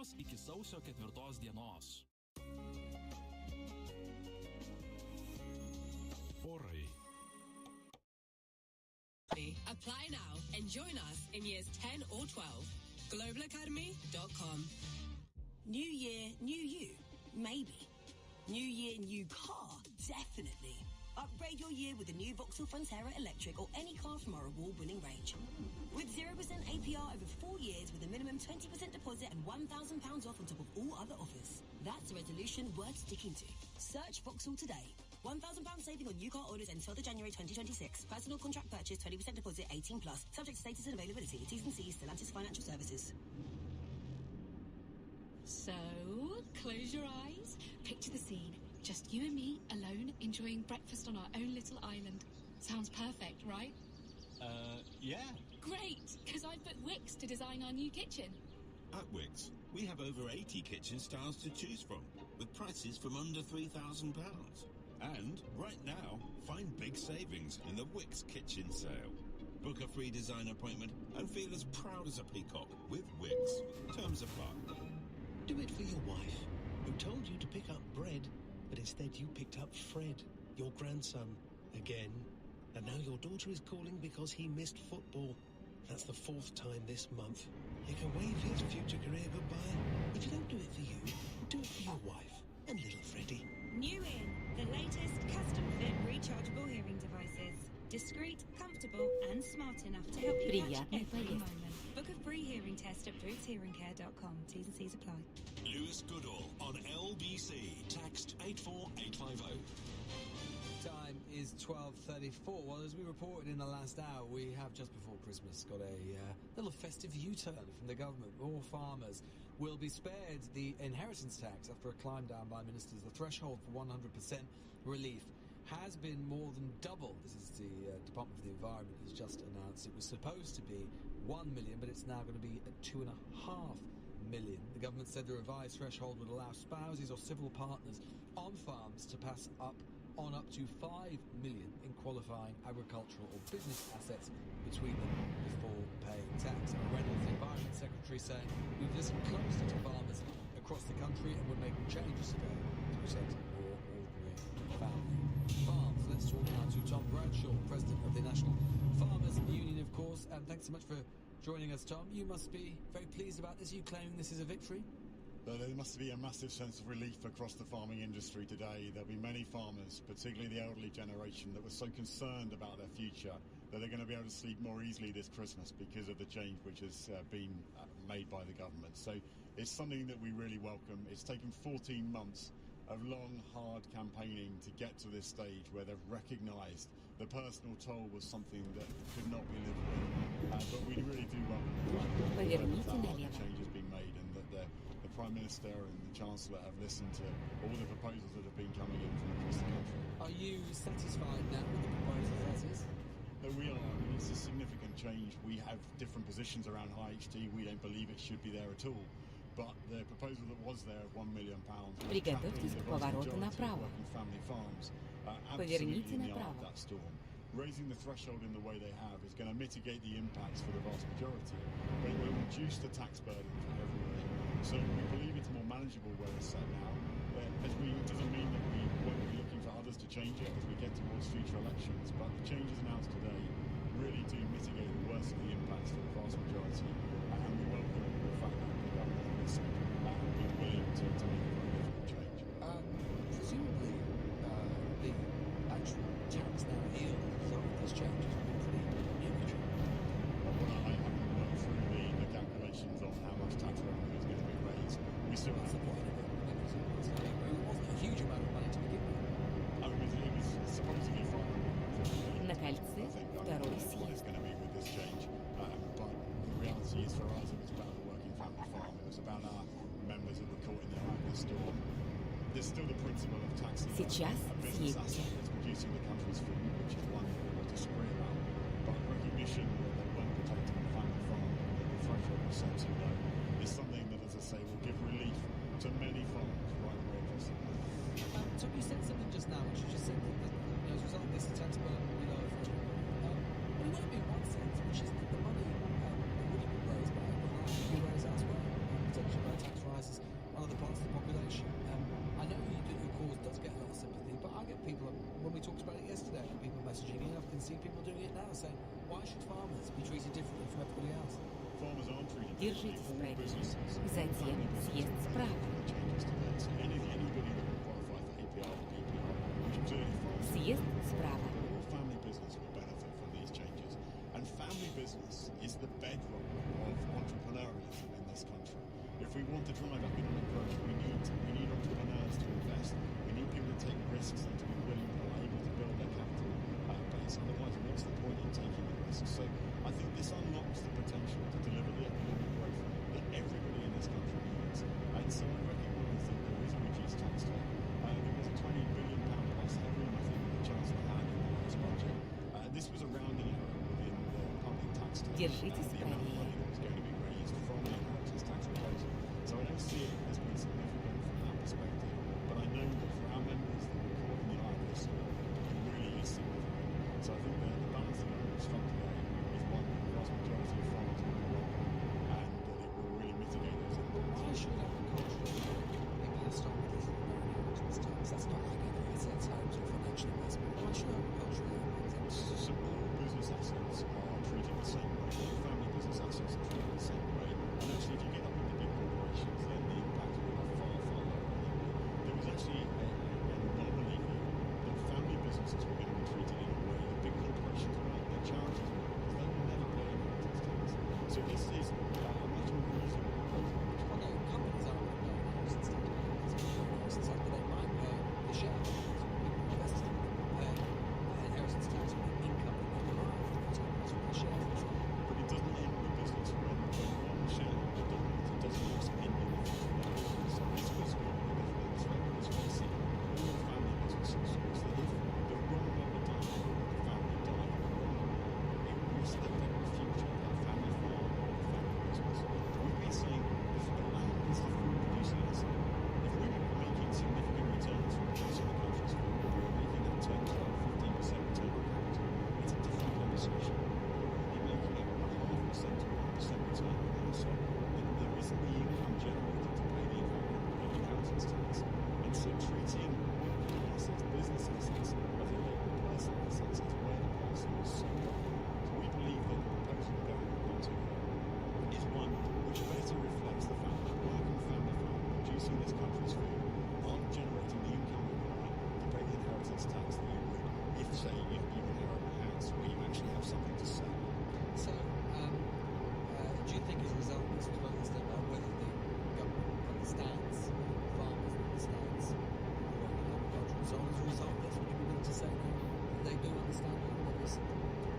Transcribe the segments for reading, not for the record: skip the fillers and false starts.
Liepos iki sausio 4 dienos. Orai. Apply now and join us in years 10 or 12. globalacademy.com. New year, new you. Maybe. New year, new car. Definitely. Upgrade your year with the new Vauxhall Frontera Electric or any car from our award-winning range. With 0% APR over 4 years with a minimum 20% deposit and £1,000 off on top of all other offers. That's a resolution worth sticking to. Search Vauxhall today. £1,000 saving on new car orders until the January 2026. Personal contract purchase, 20% deposit, 18+. Subject to status and availability. T's and C's, Stellantis Financial Services. So, close your eyes. Picture the scene. Just you and me, alone, enjoying breakfast on our own little island. Sounds perfect, right? Yeah. Great, because I've booked Wix to design our new kitchen. At Wix, we have over 80 kitchen styles to choose from, with prices from under £3,000. And, right now, find big savings in the Wix Kitchen Sale. Book a free design appointment and feel as proud as a peacock with Wix. Terms apply. Do it for your wife, who told you to pick up bread, but instead you picked up Fred, your grandson, again. And now your daughter is calling because he missed football. That's the 4th time this month. You can wave his future career goodbye. If you don't do it for you, do it for your wife and little Freddie. New in, the latest custom-fit rechargeable hearing devices. Discreet, comfortable and smart enough to help you catch every moment. Book a free hearing test at bootshearingcare.com. T's and C's apply. Lewis Goodall on LBC. Text 84850. Time is 12:34. Well, as we reported in the last hour, we have just before Christmas got a little festive U-turn from the government. More farmers will be spared the inheritance tax after a climb down by ministers. The threshold for 100% relief has been more than double. This is the Department for the Environment has just announced. It was supposed to be 1 million, but it's now going to be at 2.5 million. The government said the revised threshold would allow spouses or civil partners on farms to pass on up to 5 million in qualifying agricultural or business assets between them before paying tax. And Reynolds, the Environment Secretary, saying we've listened closely to farmers across the country and we're making changes today to protect more ordinary family farms. Let's talk now to Tom Bradshaw, President of the National Farmers Union, of course. And thanks so much for joining us, Tom. You must be very pleased about this. Are you claiming this is a victory? There must be a massive sense of relief across the farming industry today. There'll be many farmers, particularly the elderly generation, that were so concerned about their future that they're going to be able to sleep more easily this Christmas because of the change which has been made by the government. So it's something that we really welcome. It's taken 14 months of long, hard campaigning to get to this stage where they've recognised the personal toll was something that could not be lived with. But we really do welcome the fact that the change has been made and that the Prime Minister and the Chancellor have listened to all the proposals that have been coming in from across the country. Are you satisfied now with the proposals as is? We are. I mean, it's a significant change. We have different positions around HT. We don't believe it should be there at all. But the proposal that was there of £1 million Приготовьтесь к повороту направо. Поверните направо. Raising the threshold in the way they have is going to mitigate the impacts for the vast majority, but it will reduce the tax burden for everybody. So we believe it's more manageable where it's set now. It doesn't mean that we won't be looking for others to change it as we get towards future elections, but the changes announced today really do mitigate the worst of the impacts for the vast majority, and we welcome the fact that the government has listened and been willing to make a very difficult change. Presumably, the actual tax now yield from these changes will be pretty neutral. Well, I haven't worked through the calculations on how much tax revenue is going to be raised. We still have the point of it. It wasn't a huge amount of money to begin with. It was supposedly from На кольце второй съезд. It's going to be with this change, but the reality is for us it was about the working family farm. It was about our members that were caught in the eye of the storm. There's still the principle of taxing a business asset that's producing the country's food, which is one that we'll disagree about. But recognition that they weren't protecting the family farm, that the threshold was set too low, is something that, as I say, will give relief to many farmers right away across the country. So you said something just now, which you just said that as a result of this, the tax burden will be lower for everybody. But it might be in one sense, which is that the money that would have been raised by it will be raised elsewhere, potentially by tax rises Держитесь правее. Затем съезд справа. Съезд справа. And family business is the bedrock of entrepreneurialism in this country. If we want to drive economic growth, we need entrepreneurs to invest. We need people to take risks and to be willing and able to build their capital base. Otherwise, what's the point in taking the risks? So I think this unlocks the potential to deliver the economic growth that everybody in this country needs. And so I recognise that there is a reduced tax take. There was a £20 billion plus headroom, I think, the Chancellor had in the last budget. This was a rounding error within the public tax take. Держитесь The amount of правее. money that was going to be raised from the inheritance tax proposal. So I don't see it as being significant from that perspective. But I know that for our members that were caught in the eye of this, it really is significant. So I think the balance that we've struck today is one that the vast majority of farmers will welcome, and that it will really mitigate those impacts. Why should agricultural be passed on because of the inheritance tax? That's not like any assets, homes, or financial investment. Why should agricultural So all business assets are treated the same way. All family business assets are treated the same way. And actually, if you get up into big corporations, then the impact will be far, far lower. There was actually an anomaly here that family businesses were going to be treated in a way that big corporations weren't, that charities were, because they will never pay inheritance tax. So this is a much more reasonable proposal. Well, no, companies aren't going to pay inheritance tax. Inheritance tax, but they might pay the shareholders. People investors pay inheritance tax on the income that they derive from those companies from their shares. But it doesn't end the business when one shareholder dominates. It doesn't just end in the future. So this was one of the difference. Let's face it, all family businesses was that if the wrong member died, the family died, it was the future of that family farm or the family business. We've been saying if the land is the food producing asset, if we were making significant returns from producing the country's food, we were making a 10, 12, 15% return on capital, it's a different conversation. You're making a 0.5% to 1% return on household, then there isn't the income generated to pay the inheritance tax. And so treating working assets, business assets, as a local personal assets is where the policy is so wrong. So we believe that the proposal the government will to is one which better reflects the fact that working family farmers producing this country's food aren't generating the income required to pay the inheritance tax that you would if, say, you inherit a house where you actually have something to sell. So, do you think as a result of this, we'll understand about whether the government understands, farmers understands, working agriculture and so on, as a result of this, would you be willing to say that they do understand all of this?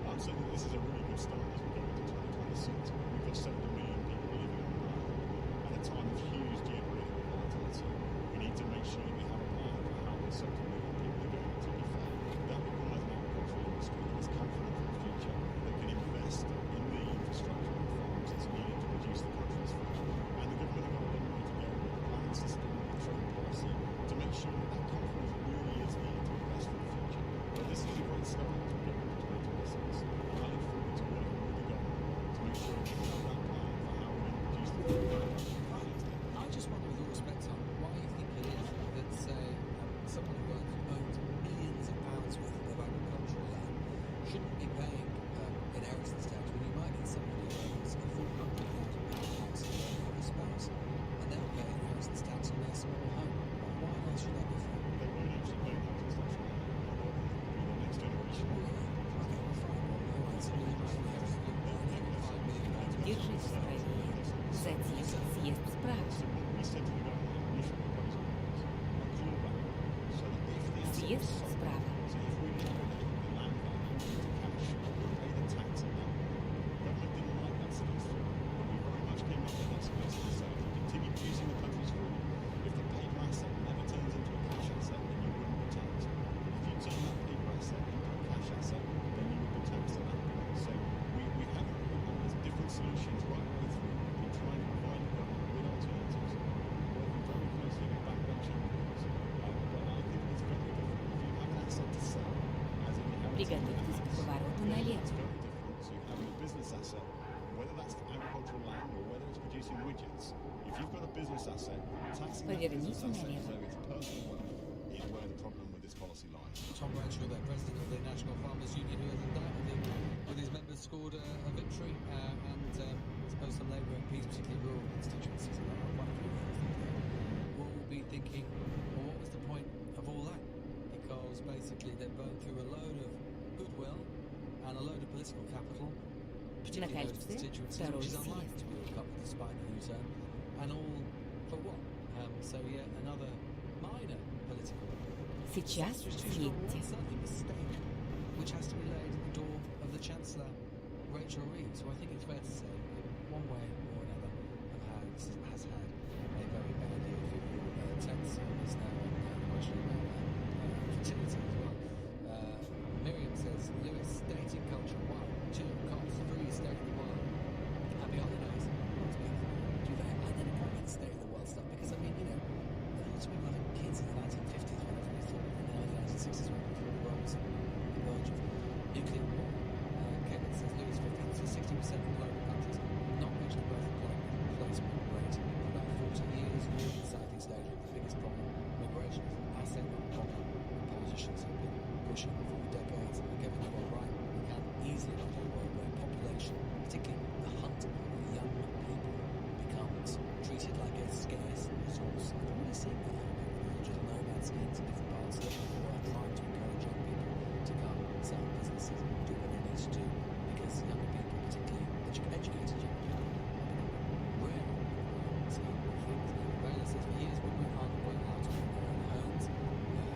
I'm saying that this is a really good start as we go into 2026. We've got 70 million people living on an island at a time of huge geopolitical volatility. We need to make sure that we have a plan for how those 70 million people are going to be fed. That requires an agricultural industry that is confident for the future, that can invest in the infrastructure and farms that's needed to produce the country's food. And the government have got a long way to go with a planning system and trade policy to make sure that that confidence really is needed to invest for the future. But this is a great start as we go into 2026. And I look forward to working with the government to make sure we have that plan for how we're going to produce the food. I just wonder, with all respect, Tom, why you think it is that, say, someone who owns millions of pounds worth of agricultural land shouldn't be paying inheritance tax when you might get somebody who owns a £400,000 house for a spouse and they'll pay inheritance tax on their small home. Why else should that be fair? They won't actually pay inheritance tax on that. The next generation. Okay, well, fine. All right, so you might inherit £5 million. Держитесь правее. Затем съезд справа. We said to the government in the initial proposal was a clawback, so that if the Съезд assets are sold, справа. so if we liquidate the land value into cash, we pay the tax on that. The government didn't like that suggestion, but we very much came up with that suggestion. So if you continue producing the country's food, if the paper asset never turns into a cash asset, then you wouldn't be taxed. If you turn that paper asset into a cash asset, then you would be taxed at that point. So we haven't looked at these different solutions right the way through. We're trying to provide the government with alternatives. We're working very closely with backbench MPs. But I think it's very different. If you have an asset to sell, as in you have Приготовьтесь к повороту налево. it's very different. So you have your business asset, whether that's agricultural land or whether it's producing widgets. If you've got a business asset, taxing that business Поверните asset as налево. though it's personal wealth is where the problem with this policy lies. Tom Bradshaw, the president of the National Farmers Union, who has undoubtedly, with his members, scored a victory and suppose some Labour MPs, particularly rural constituencies, and there are quite a few of those there, will be thinking, well, what was the point of all that? Because basically they've burned through a load of goodwill and a load of political capital, particularly those constituencies, which is unlikely to be recovered despite the U-turn, and all for what? So yet another minor political Сейчас съедьте. mistake, which has to be laid at the door of the Chancellor, Rachel Reeves, who I think it's fair to say, in one way or another, has had a very bad year for your tech service now, and question about fertility as well. Miriam says, Lewis, dating culture, 1, 2, cops, 3, state of the world. Happy holidays. Do they? I don't know about state of the world stuff, because I mean, you know, lots of people having kids in the 1950s, whenever they thought, in the early 1960s, when the world was on the verge of nuclear war. Kevin says, Lewis, 50 to 60% of global countries not reached the birth replacement rate for about 40 years. Europe and Southeast Asia, the biggest problem. Migration is an asset, not a problem. Politicians have been pushing for decades. Kevin, you are right. We can easily have a world where population, particularly the hunt for young people, becomes treated like a scarce resource. I've already seen that happen with digital nomad schemes in different parts of the world, trying to encourage young people to come set up businesses, do what they need to do, because younger people, particularly educated young people, are rare. So Bella says, for years we were hard to out to own our own homes,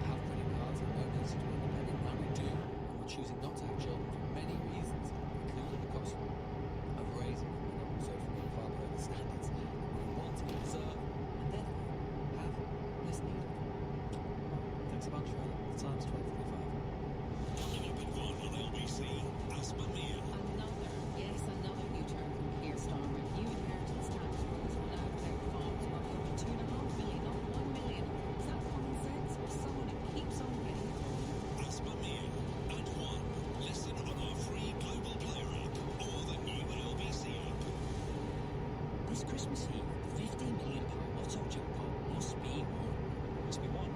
have credit cards and no ability to be independent. Now we do, and we're choosing not to have children for many reasons, including the cost of raising them, and also from far below the standards we want to preserve, and therefore have less need of them. Thanks a bunch, Fella. The time's 12:45. Coming up at 1 on LBC, Asmania. Another new term from Keir Starmer. New inheritance tax rules will now affect farms worth over $2.5 million, not $1 million. Is that common sense, or someone who keeps on getting it wrong? Asmania at 1. Listen on our free global player app or the new LBC app. This Christmas Eve, the £15 million lotto jackpot must be won. Must be won?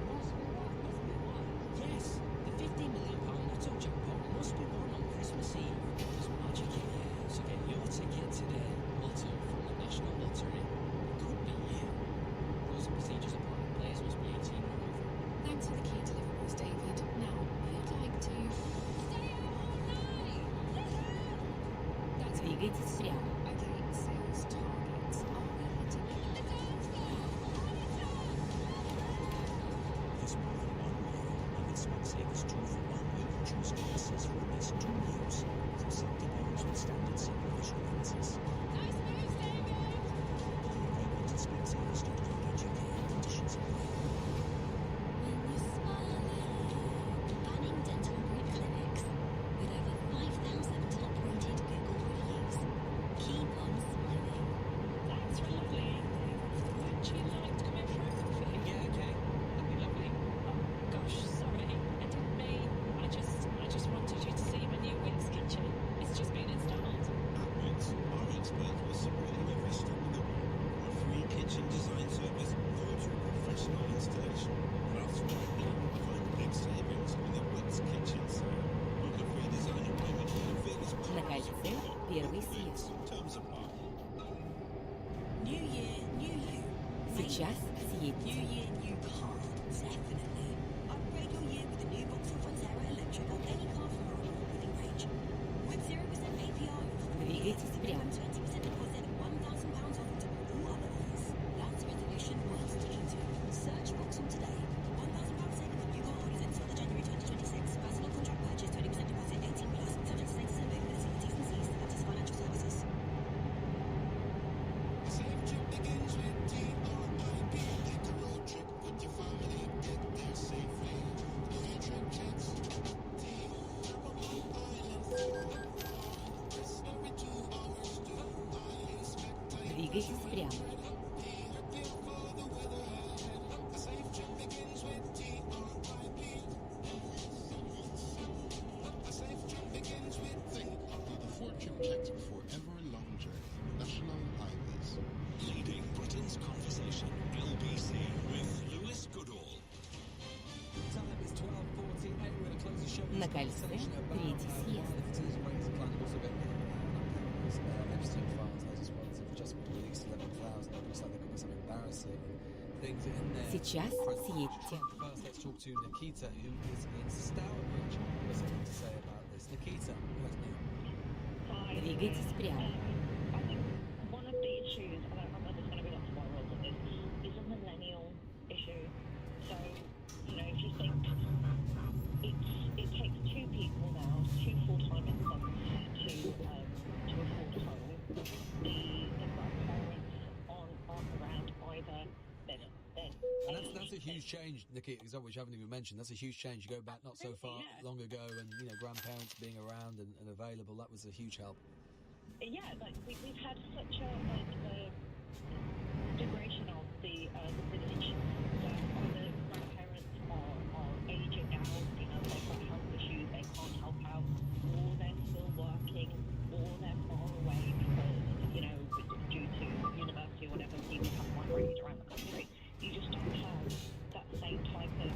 Yes, the £15 million lotto jackpot must be won on Christmas Eve. There's magic in here, so get your ticket today. Lotto from the National Lottery. It could be you. Rules and procedures apply. Players must be 18 or over. Thanks for the key deliveries, David. Now, I'd like to... Stay out all night! That's Двигайтесь прямо. Okay, sales targets. Are we hitting it? There's more than one way, and it's Specsavers 2 for 1. You can choose glasses for at least 2 years. From 70 pounds with standard supervision lenses. Nice moves, David! Available at Specsavers.co.uk. Conditions apply. When you smile, Banning Dental Group Clinics, with over 5,000 top-rated Google reviews. Keep on smiling. That's lovely. Would you like to come in for a coffee? Yeah, okay. That'd be lovely. Oh, gosh, sorry. I didn't mean. I just wanted you to see my new Wix kitchen. It's just been installed. At Wix, our experts will support you every step of the way. Our free kitchen design service through to professional installation. Plus, right now, find big savings on the Wix kitchen sale. Book a free design appointment at Vegas. На кольце первый съезд. Terms apply. New year, new you. Сейчас New съедьте. year, new car. Definitely. Upgrade your year with the new Vauxhall Frontera Electric or any car from our award-winning range. With 0% APR over 4 years, Двигайтесь прямо. 20% deposit and £1,000 off to all other offers. That's a resolution worth sticking to. Search Vauxhall today. £1,000 saving for new car orders until the January 2026. Personal contract purchase, 20% deposit, 18 plus. Subject to status and availability. T's and C's. That's financial services. Двигайтесь прямо. Fortune checks before every long journey. National Highways. Leading Britain's conversation. LBC with Lewis Goodall. Time is 12:48. We're going to close the show. На кольце третий съезд. Epstein files, latest ones. embarrassing things in there. Сейчас съедьте. First, let's talk to Nikita, who is in Stourbridge. What's something to say about this? Nikita, what's new? Двигайтесь прямо. I think one of the issues, and I know there's going to be lots of morals on this, is a millennial issue. So, if you think it takes two people now, two full-time incomes to afford a home. The grandparents aren't around either. And that's a huge change, Nikita, which I haven't even mentioned. That's a huge change. You go back not so far long ago, and grandparents being around and available. That was a huge help. Yeah, we've had such a degradation of the village. So either grandparents are aging out, they've got health issues, they can't help out, or they're still working, or they're far away because due to university or whatever, people have migrated around the country. You just don't have that same type of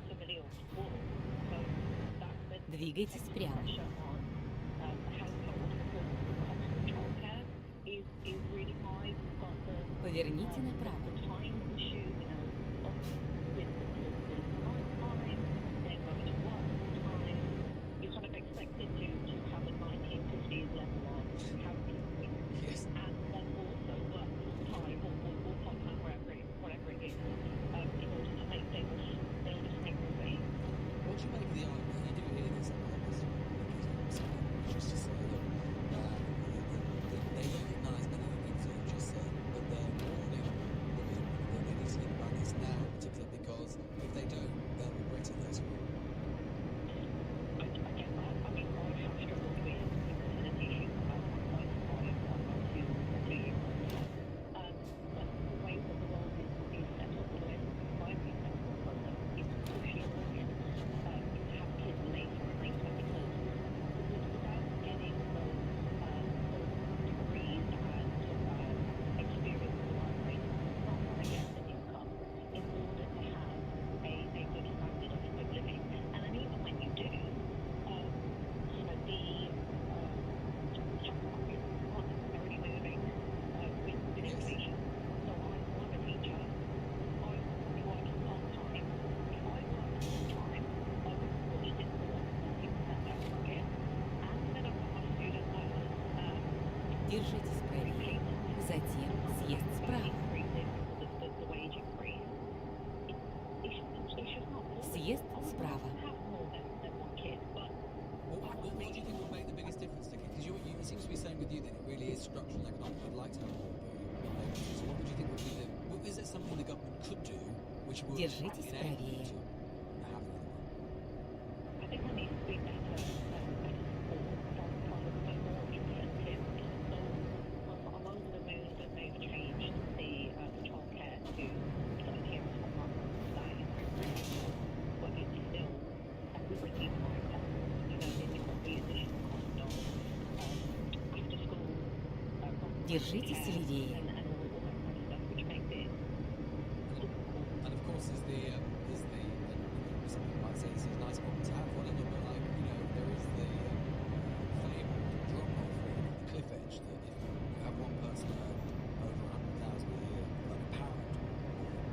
familial support. So that's the Двигайтесь прямо. pressure on the household for constant childcare is really high. We've got Поверните направо. the time issue, of with the kids in night time, they're going to work full time. You're kind of expected to have a 1950s level of housekeeping, and then also work full time or part time, whatever it is, in order to make things moving. What do you make of the argument? You do hear this, just to say, look, they recognise many of the things that you've just said, but they're warning the people that they need to think about this now, particularly because if they don't, they'll regret it later on. I get that. I mean, I have struggled with infertility issues about my two years. But the way that the world is set up, the way that society is set up, it's pushing women to have kids later and later because without getting those degrees and experience in the workplace, you're not going to get the income in order to have a good standard of living. And then even when you do, the job market is not necessarily moving with inflation. So I'm a teacher. I'm working part-time. If I worked full-time, I would be pushed into the 40% job market. And then I've got my student loans. Держитесь правее. Затем съезд справа. The wage increase. It's just not Съезд справа. have more than one kid, but What do you think would make the biggest difference, Nikki? Because it seems to be saying with you that it really is structural and economic. You'd like to have more, but you're not able to. So what would you think would be is there something the government could do which would Держитесь правее. have another one? I think there needs to be better support from the more incentive. So I'm over the moon that they've changed the childcare to 30 hours a month. That is really good, but it's still a pretty high cost. You've got the additional cost of after school. Держитесь левее. And all that kind of stuff, which makes it difficult. And of course, there's some people might say this is a nice problem to have. Well, a little bit like there is the famed drop-off rate, the cliff edge, that if you have one person earn over 100,000 a year, like a pound,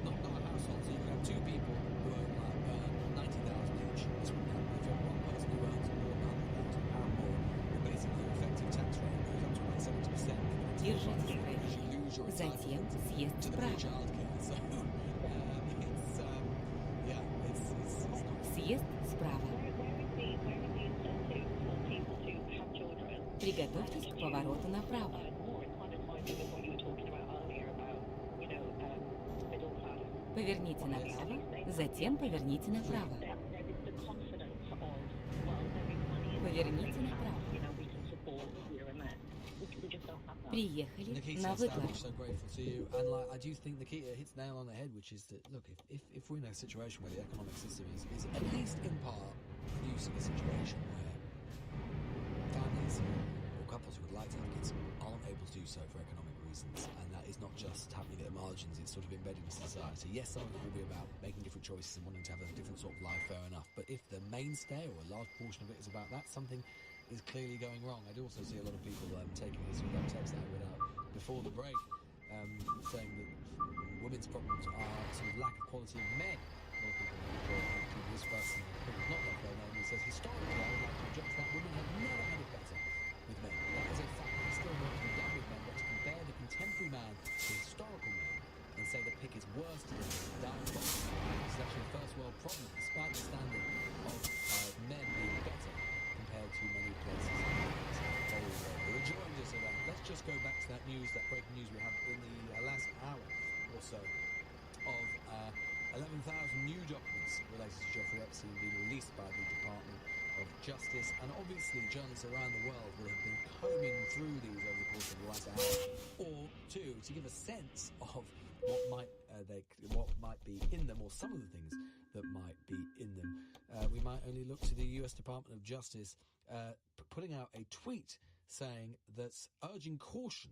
not a household, so you can have two people who earn 90,000 each. This wouldn't happen. If you have one person who earns more than 100,000 pound more, then basically your effective tax rate goes up to about 70%. Держитесь правее. You lose your Затем съезд to the free справа. childcare. So it's not. Съезд справа. Where is the incentive for people to have children? Приготовьтесь к повороту направо. More in line with what you were talking about earlier about, middle class. Поверните направо, затем поверните направо. There is the confidence of, well, there is money in the Поверните bank направо. account, we can support here and there. We just don't have that. Приехали Nikita, на I'm выплату. so grateful to you, and I do think Nikita hits the nail on the head, which is that look, if we're in a situation where the economic system is at least in part producing a situation where families or couples who would like to have kids aren't able to do so for economic reasons, and that is not just happening at the margins; it's sort of embedded in society. Yes, some of it will be about making different choices and wanting to have a different sort of life, fair enough. But if the mainstay or a large portion of it is about that, something is clearly going wrong. I do also see a lot of people taking this. We got text out before the break saying that women's problems are sort of lack of quality of men. A lot of people include this person who is not left their name. He says, historically, I would like to object to that women have never had it better with men. That is a fact. It's still not to be done with men, but to compare the contemporary man to historical man and say the pick is worse to them than diabolical. This is actually a first world problem, despite the standard of men being better compared to many places in the whole world. We're enjoying this event. Let's just go back to that news, that breaking news we had in the last hour or so of 11,000 new documents related to Jeffrey Epstein being released by the Department of Justice, and obviously journalists around the world will have been combing through these over the course of the last hour or two to give a sense of what might be in them, or some of the things that might be in them. We might only look to the US Department of Justice putting out a tweet saying that's urging caution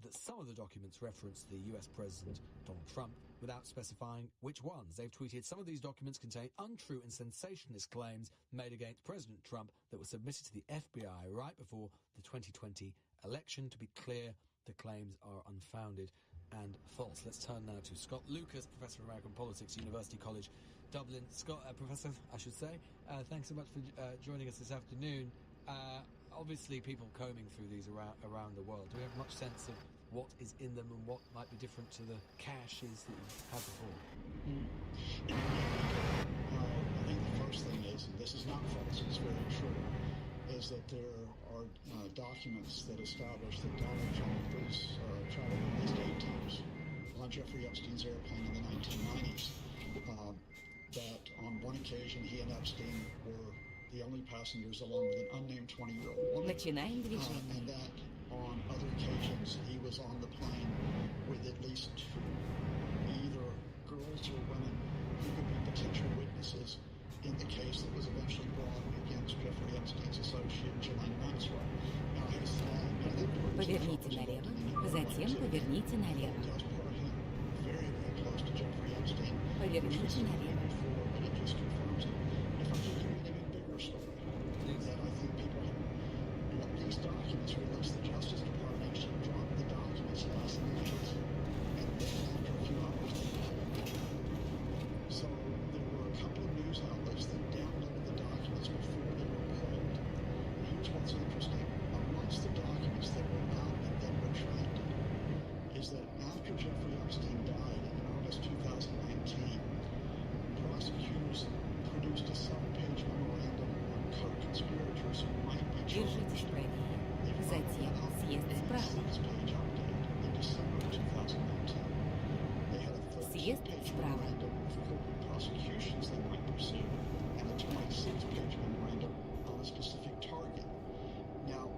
that some of the documents reference the US President Donald Trump without specifying which ones. They've tweeted, some of these documents contain untrue and sensationalist claims made against President Trump that were submitted to the FBI right before the 2020 election. To be clear, the claims are unfounded and false. Let's turn now to Scott Lucas, Professor of American Politics, University College Dublin. Scott, Professor, I should say, thanks so much for joining us this afternoon. Obviously, people combing through these around the world. Do we have much sense of what is in them and what might be different to the caches that you had before? I think the first thing is, and this is not false, it's very true, is that there are documents that establish that Donald Trump was traveling at least 8 times on Jeffrey Epstein's airplane in the 1990s. That on one occasion he and Epstein were the only passengers along with an unnamed 20-year-old woman. And that on other occasions he was on the plane with at least 2, either girls or women who could be potential witnesses in the case that was eventually brought against Jeffrey Epstein's associate Ghislaine Maxwell. Now his Поверните налево, затем поверните налево. Very, very close to Jeffrey Epstein. Поверните налево. But it just confirms it. If I give you an even bigger story, that I think people what these documents released, the Justice Department actually dropped the documents last night, and then after a few hours they pulled them. So there were a couple of news outlets that downloaded the documents before they were pulled. And here's what's interesting. Amongst the documents that were out and then retracted is that after Jeffrey Epstein died in August 2019, prosecutors produced a 7-page memorandum on co-conspirators who might be charged. Держитесь правее, затем съезд справа. In December 2019, they had a 13-page memorandum of corporate prosecutions they might pursue and a 26-page memorandum on a specific target. Now,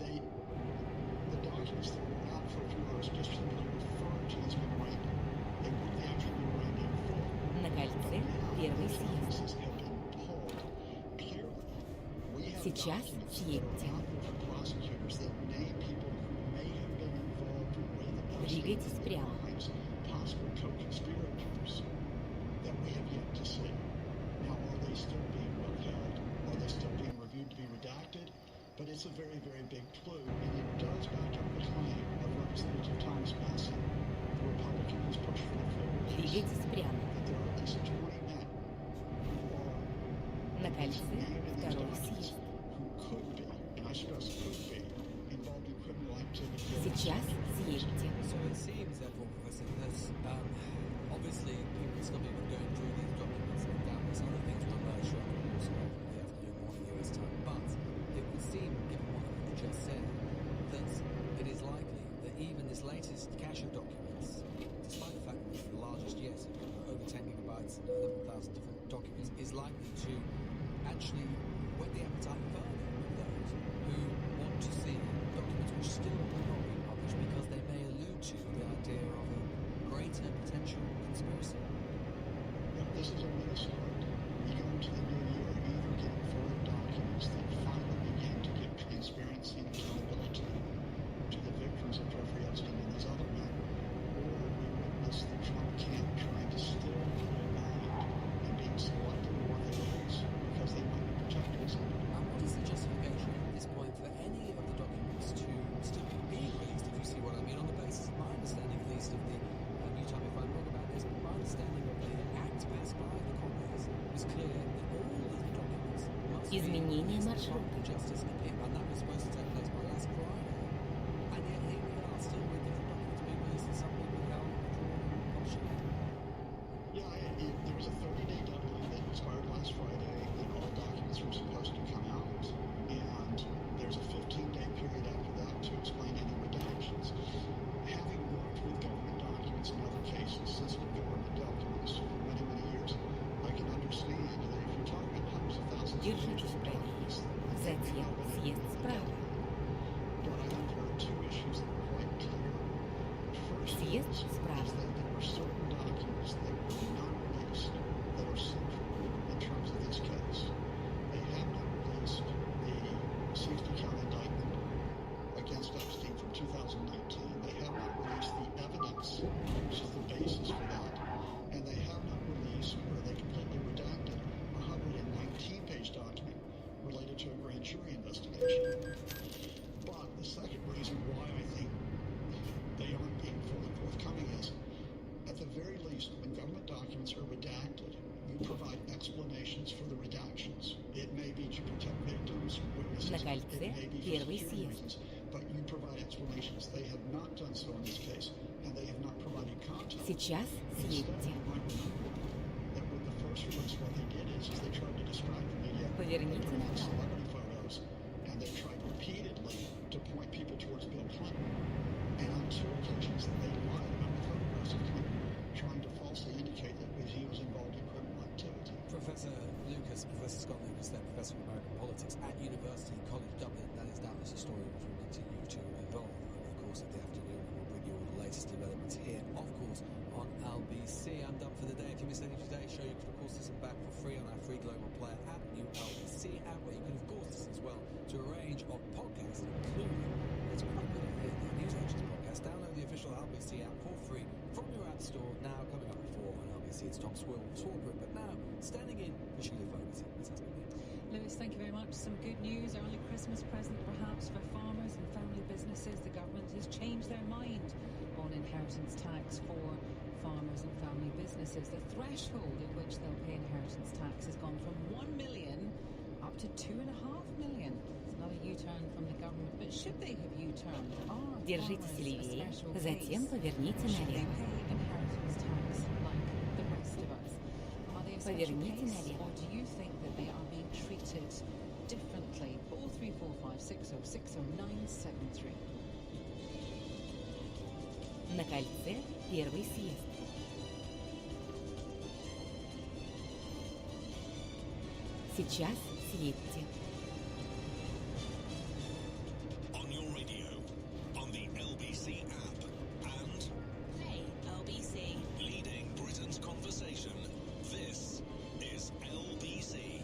the documents that were out for viewers just simply referred to this memorandum. They put the actual memorandum in full. На кольце первый съезд. Сейчас съедьте. Двигайтесь прямо. But it's a very, very big clue, and it does back up the claim of Representative Thomas Massie, the Republican who's pushed for the federal Двигайтесь прямо. that there are at least 20 men who are На кольце второй съезд. who could be, and I stress could be, involved in criminal activity. Сейчас съедьте. So it seems, therefore, Professor, that obviously people will still be going through these documents and doubtless other things will emerge throughout the course of the afternoon, morning US time. But it would seem, given what you just said, that it is likely that even this latest cache of documents, despite the fact that it's the largest, yes, over 10 gigabytes and 11,000 different documents, is likely to actually whet the appetite further of those who want to see documents which still will not be published because they may allude to the idea of a greater potential conspiracy. This is only the start. You go into the new year either getting further documents that finally begin to give transparency and accountability to the victims of Jeffrey Epstein and these other men, or we witness the Trump camp trying to still pull back and being selective of what they release because they might be protecting somebody. And what is the justification Изменение маршрута. Justice appeal, and that was supposed to take place by last Friday. And yet here we are, still with different documents being released, and some people now withdrawing caution. Yeah, there was a 30-day deadline that expired last Friday, and all documents were supposed to come out. And there's a 15-day period after that to explain any redactions. Having worked with government documents in other cases, sensitive government documents for many, many years, I can understand that if you're talking about hundreds of thousands of Держитесь правее. Затем съезд справа. But I think there are two issues that are quite clear. First Съезд справа. is that there are certain documents that were not released that are central in terms of this case. They have not released the 60-count indictment against Epstein from 2019. They have not released the evidence, which is the basis for that. And they have not released, or they completely redacted, a 119-page document related to a grand jury investigation. But the second reason why I think they aren't being fully forthcoming is, at the very least, when government documents are redacted, you provide explanations for the redactions. It may be to protect victims, witnesses, На it кольце may be for первый security съезд. reasons, but you provide explanations. They have not done so in this case, and they have not provided context. Сейчас съедьте. Instead, you might remember that with the first release, what they did is they tried to distract the media. They Поверните put out направо. celebrity photos, and they tried repeatedly to point people towards Bill Clinton. And on two occasions, they lied about the photographs of Clinton, trying to falsely indicate that he was involved in criminal activity. Professor Scott Lucas, there, Professor of American Politics at University College Dublin. That is doubtless a story which will continue to evolve over the course of the afternoon, and we'll bring you all the latest developments here, of course, on LBC. I'm done for the day. If you missed any of today's show, you can of course listen back for free on our free global player app, new LBC app, where you can of course listen as well to a range of podcasts, including it's quite good at the News Agents podcast. Download the official LBC app for free from your app store. Now coming up at 4 on LBC, it's Tom Swarbrick, but now standing in for Sheila Fogarty. Lewis, thank you very much. Some good news, early Christmas present perhaps for farmers and family businesses. The government has changed their mind on inheritance tax for farmers and family businesses. The threshold at which they'll pay inheritance tax has gone from 1 million up to 2.5 million. It's another U-turn from the government. But should they have U-turned? Держитесь левее, затем поверните налево. Поверните налево. Or do you think that they are being treated differently? 43456060973. На кольце первый съезд. Сейчас съедьте. On your radio, on the LBC app, and Hey, LBC. leading Britain's conversation. This is LBC.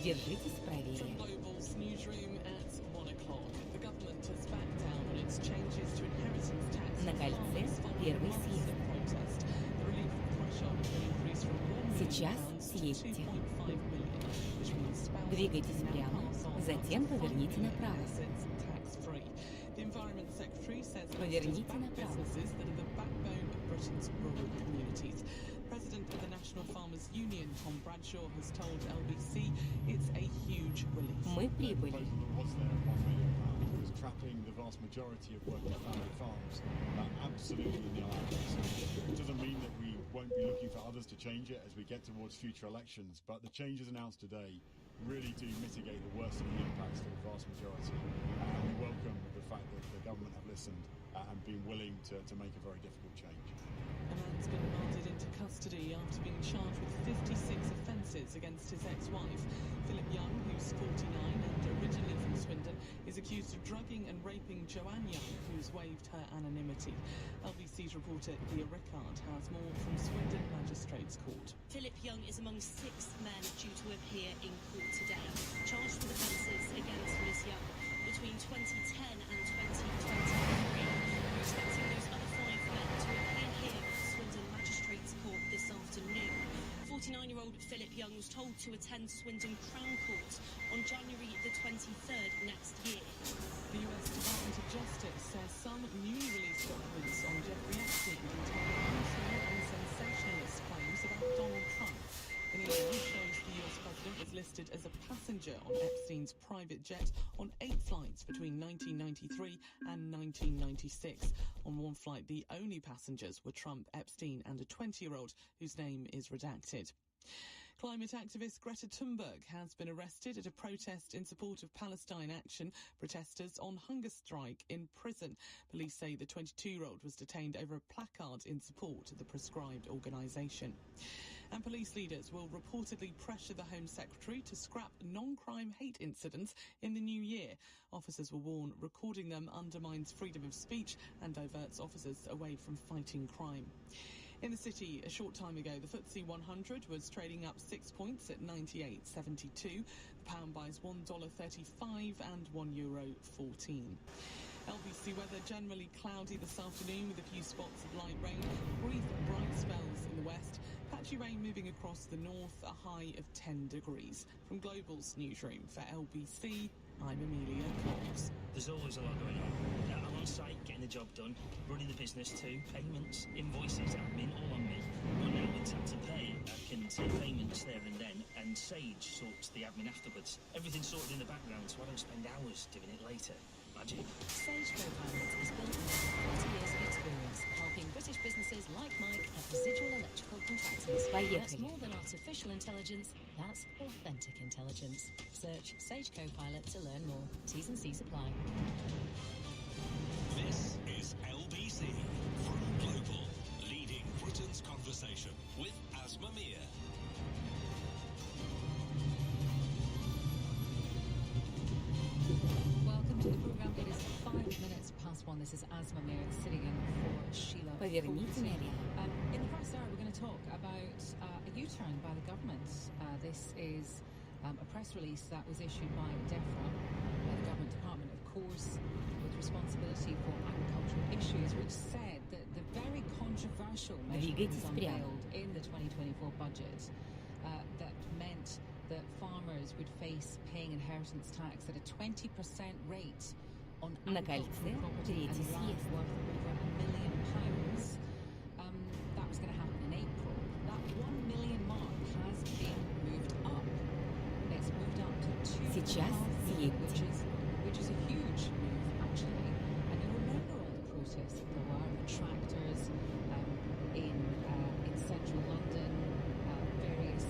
Держитесь правее. From Global's newsroom at 1 o'clock, the government has backed down on its changes to inheritance tax. На кольце первый съезд. Protest. The relief threshold has been increased from 1 million Сейчас pounds to съедьте. 2.5 million, which means spouses Двигайтесь can now прямо, pass on затем up to 5 поверните million направо. assets tax-free. The Environment Secretary says Поверните back направо. businesses that are the backbone of Britain's rural communities. President of the National Farmers Union, Tom Bradshaw, has told LBC it's a huge relief. Мы прибыли. Was there £1 million was trapping the vast majority of working family farms absolutely in the eye. It doesn't mean that we won't be looking for others to change it as we get towards future elections, but the changes announced today really do mitigate the worst of the impacts for the vast majority. And we welcome the fact that the government have listened and been willing to make a very difficult change. A man's been remanded into custody after being charged with 56 offences against his ex-wife. Philip Young, who's 49 and originally from Swindon, is accused of drugging and raping Joanne Young, who's waived her anonymity. LBC's reporter Leah Rickard has more from Swindon Magistrates Court. Philip Young is among 6 men due to appear in court today, charged with offences against Ms Young between 2010 and 2023. We're expecting those other 5 men to appear here at the Swindon Magistrates Court this afternoon. 49-year-old Philip Young was told to attend Swindon Crown Court on January the 23rd next year. The US Department of Justice says some newly released documents on Jeffrey Epstein contain untrue and sensationalist claims about Donald Trump. An email shows the US listed as a passenger on Epstein's private jet on 8 flights between 1993 and 1996. On one flight, the only passengers were Trump, Epstein and a 20-year-old whose name is redacted. Climate activist Greta Thunberg has been arrested at a protest in support of Palestine Action protesters on hunger strike in prison. Police say the 22-year-old was detained over a placard in support of the proscribed organisation. And police leaders will reportedly pressure the Home Secretary to scrap non-crime hate incidents in the new year. Officers will warn recording them undermines freedom of speech and diverts officers away from fighting crime. In the city, a short time ago, the FTSE 100 was trading up 6 points at 98.72. The pound buys $1.35 and €1.14. LBC weather generally cloudy this afternoon with a few spots of light rain, brief bright spells in the west, patchy rain moving across the north, a high of 10 degrees. From Global's newsroom for LBC, I'm Amelia Cox. There's always a lot going on. I'm on site getting the job done, running the business too, payments, invoices, admin, all on me. But now with Tap to Pay, I can take payments there and then, and Sage sorts the admin afterwards. Everything's sorted in the background, so I don't spend hours doing it later. Magic. Sage Copilot is built on 40 years of experience, helping British businesses like Mike at residual electrical contractors. That's more than artificial intelligence, that's authentic intelligence. Search Sage Copilot to learn more. T's and C's apply. This is LBC from Global, leading Britain's conversation with Asma Mir. Welcome to the program. It is 5 minutes past 1. This is Asma Mir sitting in for Sheila. In the first hour, we're going to talk about a U-turn by the government. This is a press release that was issued by DEFRA, the government department, of course, with responsibility for agricultural issues, which said that the very controversial measure was unveiled in the 2024 budget that meant that farmers would face paying inheritance tax at a 20% rate on agricultural property and land worth over £1 million. That was going to happen in April. That 1 million mark has been moved up. It's moved up to 2.5 which is a huge move, actually. And you remember all the protests that there were, the tractors in central London, various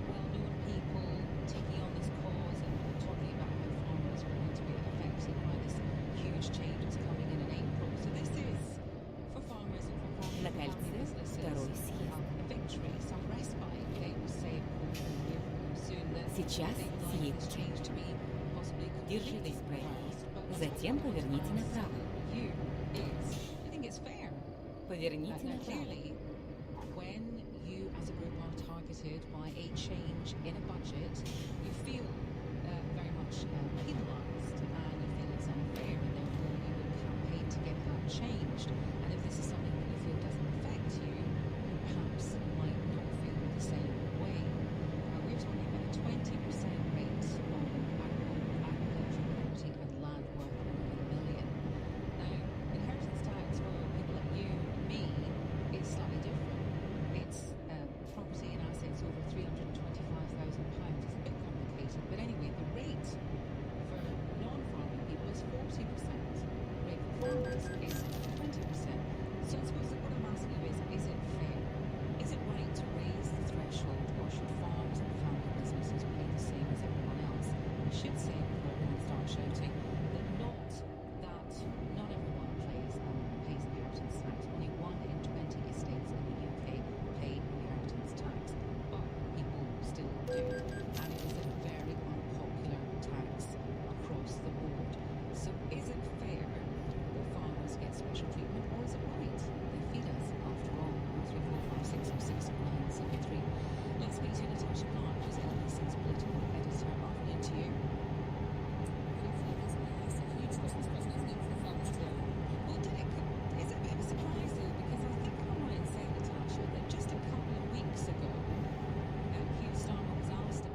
well-known people taking on this cause and talking about how farmers were going to be affected by this huge change that's coming in April. So this is, for farmers and for family businesses, a victory, some respite. They will say soon that things will change to be possibly completely reversed. Затем поверните направо. You think it's fair. Поверните направо. Clearly, when you as a group are targeted by a change in a budget, you feel very much penalised and you feel it's unfair, and therefore you will campaign to get that changed. And if this is something that you feel doesn't affect you, you perhaps might not feel the same way. We're talking about a 20% rate on agricultural property and land worth over £1 million. Now, inheritance tax for people like you and me is slightly different. It's property and assets over £325,000. It's a bit complicated, but anyway, the rate for non-farming people is 40%. The rate for farmers is 20%. So I suppose what I'm asking you is it fair? Is it right to raise the threshold, or should farms and family businesses pay the same as everyone else? I should say before everyone starts shouting that not everyone pays inheritance tax. Only 1 in 20 estates in the UK pay inheritance tax, but people still do, and it is a very unpopular tax across the board. So is it fair that farmers get special treatment, or is it right? They feed us, after all. 345 Let's speak to Natasha Clark, who's LBC's political editor. Afternoon to you. Well, is it a bit of a surprise though? Because I think I'm right in saying, Natasha, that just a couple of weeks ago, Keir Starmer was asked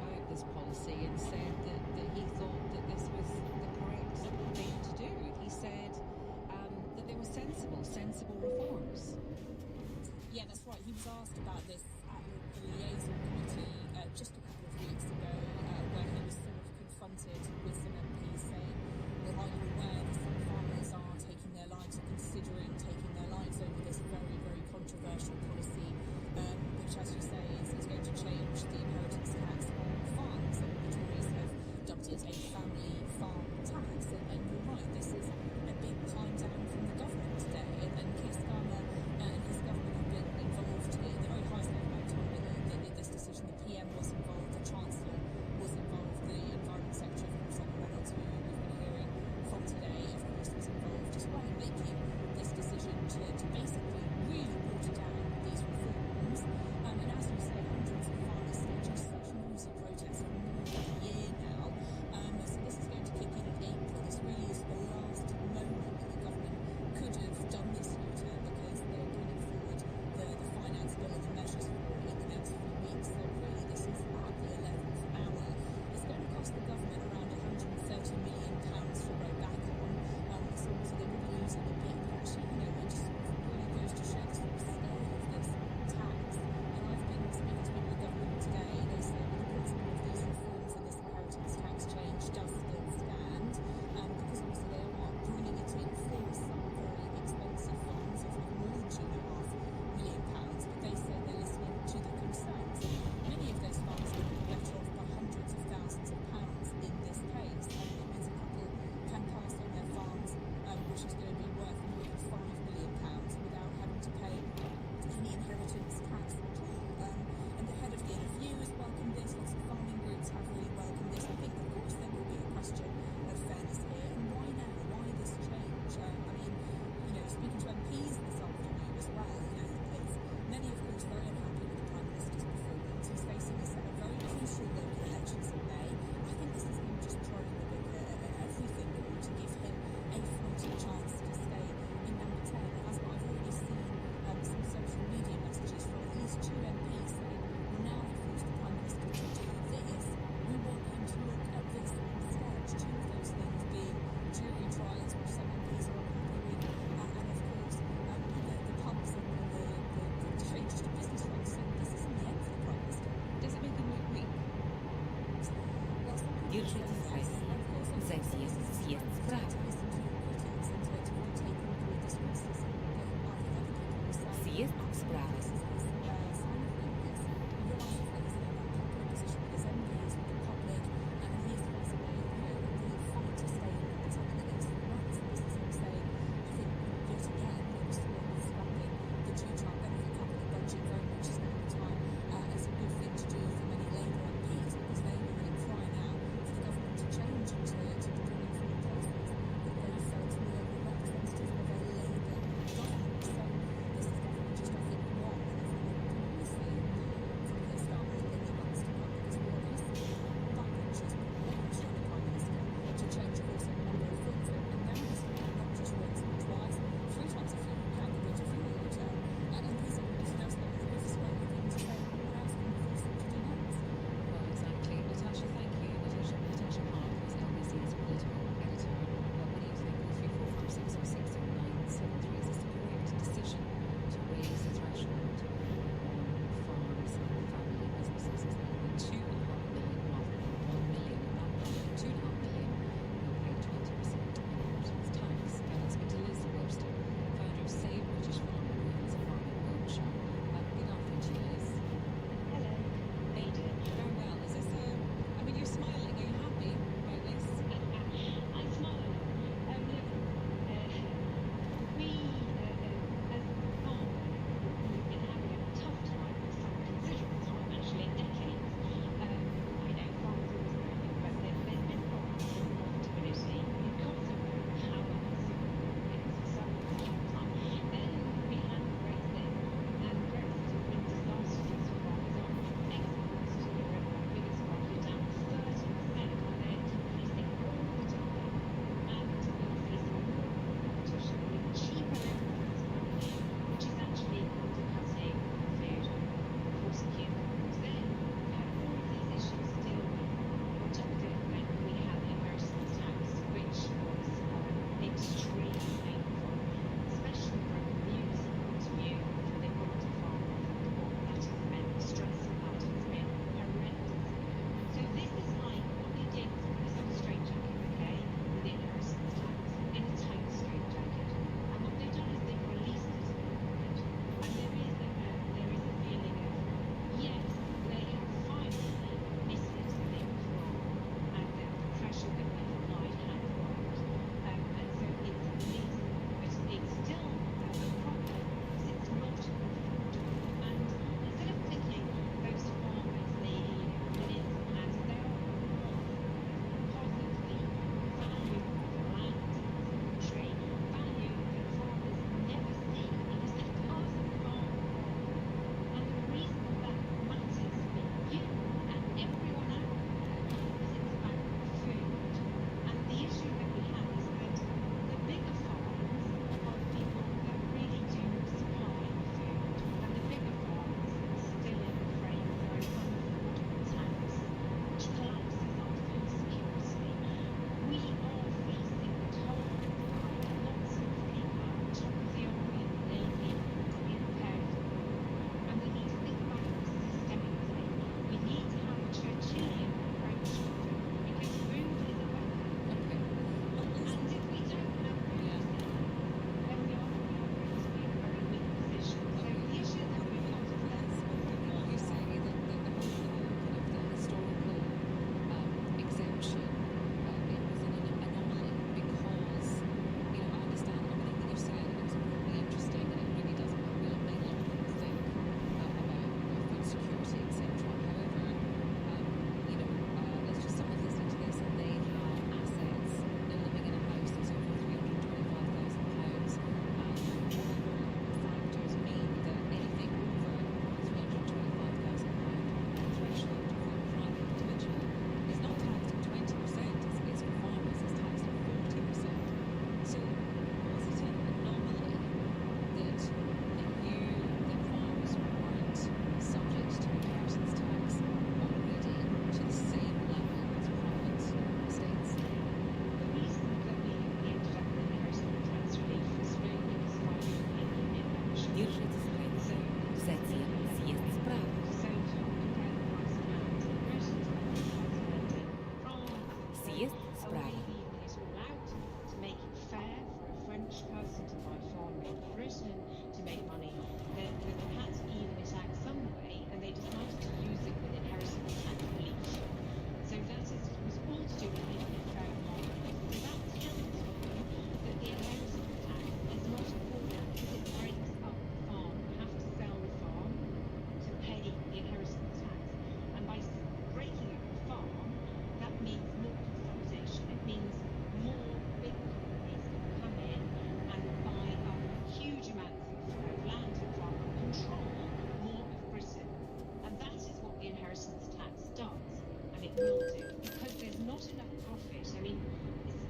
it will do, because there's not enough profit. I mean,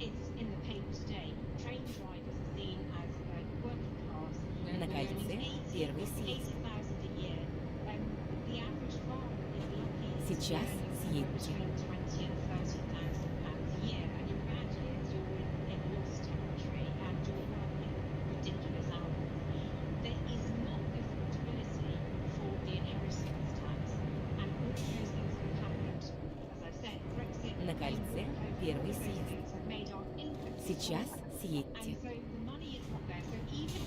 it's in the paper today. Train drivers are seen as working class. На кольце первый съезд. 80,000 a year. The average farmer is lucky. Сейчас съедьте. Between 20 and 30,000 pounds a year, and in bad years you're in loss territory and you're working ridiculous hours. There is not affordability for the inheritance tax, and all of those things have happened. As I've said, Brexit. На кольце первый съезд. Have made our income. Сейчас съедьте. And so the money is not there. So even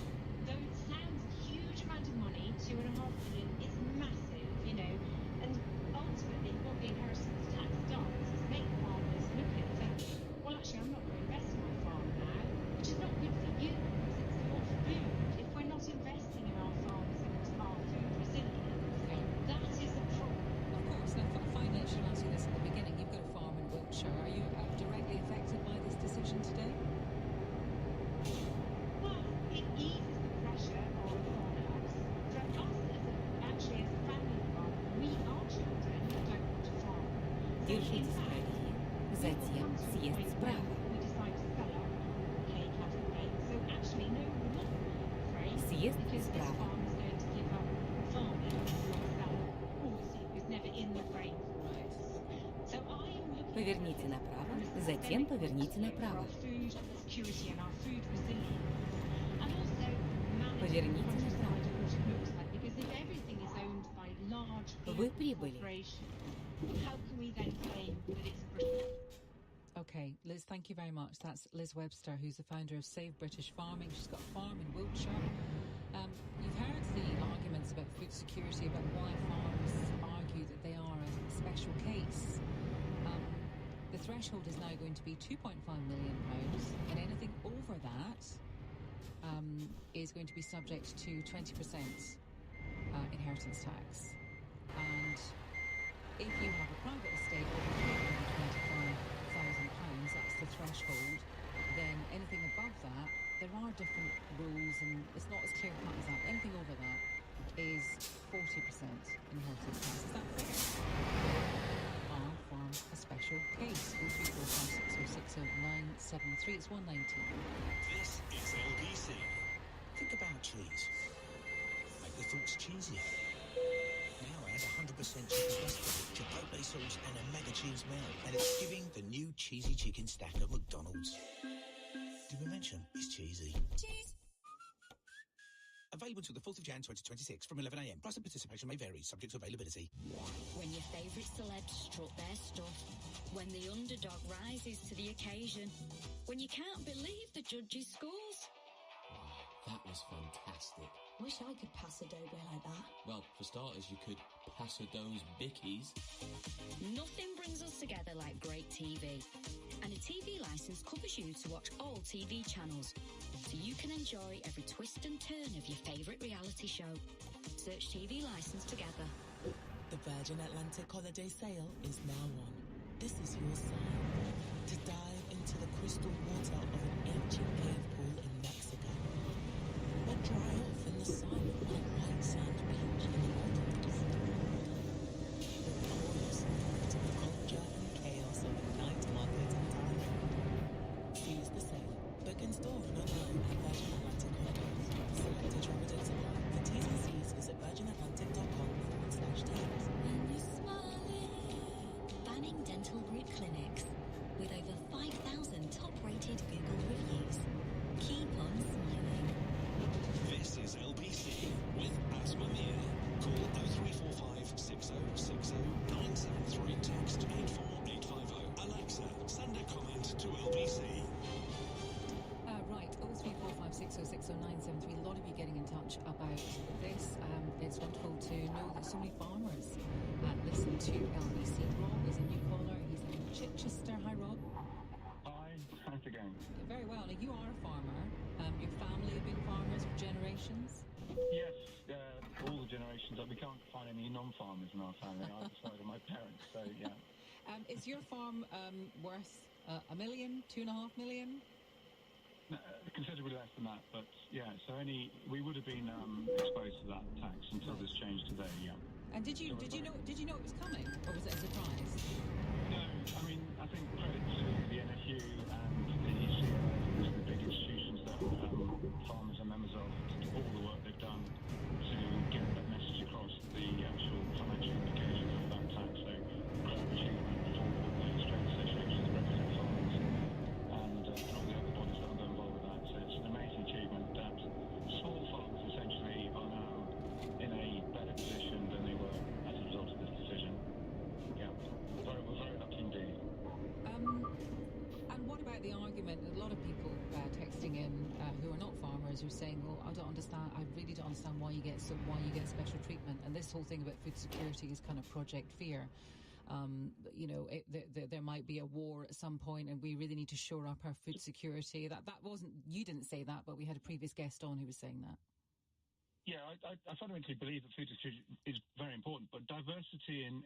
though it sounds a huge amount of money, 2.5 billion, it's massive, you know. And ultimately, what the inheritance tax does is make farmers look at it and think, well, actually, I'm not going to invest in my farm now, which is not good for you because it's your food. If we're not investing in our farms and our food resilience, that is a problem. Of course. Now, finally, I should ask you this at the beginning. You've got a farm in Wiltshire. Are you directly affected by this decision today? Well, it eases the pressure on farmers. For us, actually, as a family farm, our children don't want to farm. Держитесь правее. Затем съезд справа. We decide to sell our cattle grain. So actually, no, we're not afraid. Съезд Because this справа. farm is going to give up farming and not sell. Obviously, it was never in the grain for us. So I am looking Поверните направо, затем поверните направо. our food security and our food resilience. And also manage Поверните направо. what it looks like. Because if everything is owned by large Вы прибыли. corporations, how can we then claim that it's British? Okay, Liz, thank you very much. That's Liz Webster, who's the founder of Save British Farming. She's got a farm in Wiltshire. You've heard the arguments about food security, about why farmers argue that they are a special case. The threshold is now going to be £2.5 million, and anything over that is going to be subject to 20% inheritance tax. And if you have a private estate over £325,000, that's the threshold, then anything above that, there are different rules and it's not as clear cut as that. Anything over that is 40% inheritance tax. Is that fair? Our farm a special case. 03456060973. It's 119. This is LBC. Think about cheese. Make your thoughts cheesier. Now add 100% chicken breast, chipotle sauce, and a mega cheese melt, and it's giving the new cheesy chicken stack at McDonald's. Did we mention it's cheesy? Cheese. Available till the 4th of Jan 2026 from 11 a.m. Price and participation may vary, subject to availability. When your favourite celebs strut their stuff. When the underdog rises to the occasion. When you can't believe the judges' scores. That was fantastic. Wish I could pass a dough like that. Well, for starters, you could pass a those bickies. Nothing brings us together like great TV. And a TV licence covers you to watch all TV channels, so you can enjoy every twist and turn of your favourite reality show. Search TV licence together. The Virgin Atlantic holiday sale is now on. This is your sign to dive into the crystal water of an ancient cave pool in Mexico. Or dry off in the sun on a white sand beach in the northern distance. Or pour yourself into the culture and chaos of a night market in Thailand. Seize the sale. Book in store and online at Virgin Atlantic Holidays. Selected travel dates apply. For T's and C's, visit virginatlantic.com/tax. When you're smiling. Banning Dental Group Clinics. With over 5,000 top-rated Google reviews. Keep on smiling. This is LBC with Asma Mir. Call 0345 6060 973. Text 84850. Alexa, send a comment to LBC. Right, 03456060973. A lot of you getting in touch about this. It's wonderful to know that so many farmers listen to LBC. Rob is a new caller. He's in Chichester. Hi, Rob. Hi, how's it going? Very well. Now, you are a farmer. Your family have been farmers for generations? Yes, all the generations. We can't find any non-farmers in our family. I decided my parents, so yeah. Is your farm worth $1 million, $2.5 million? Considerably less than that, but yeah. So we would have been exposed to that tax until this changed today. Yeah. And did you know it was coming, or was it a surprise? farmers who are saying, "Well, I really don't understand why you get special treatment." And this whole thing about food security is kind of Project Fear. There might be a war at some point, and we really need to shore up our food security. That wasn't, you didn't say that, but we had a previous guest on who was saying that. Yeah, I fundamentally believe that food security is very important, but diversity in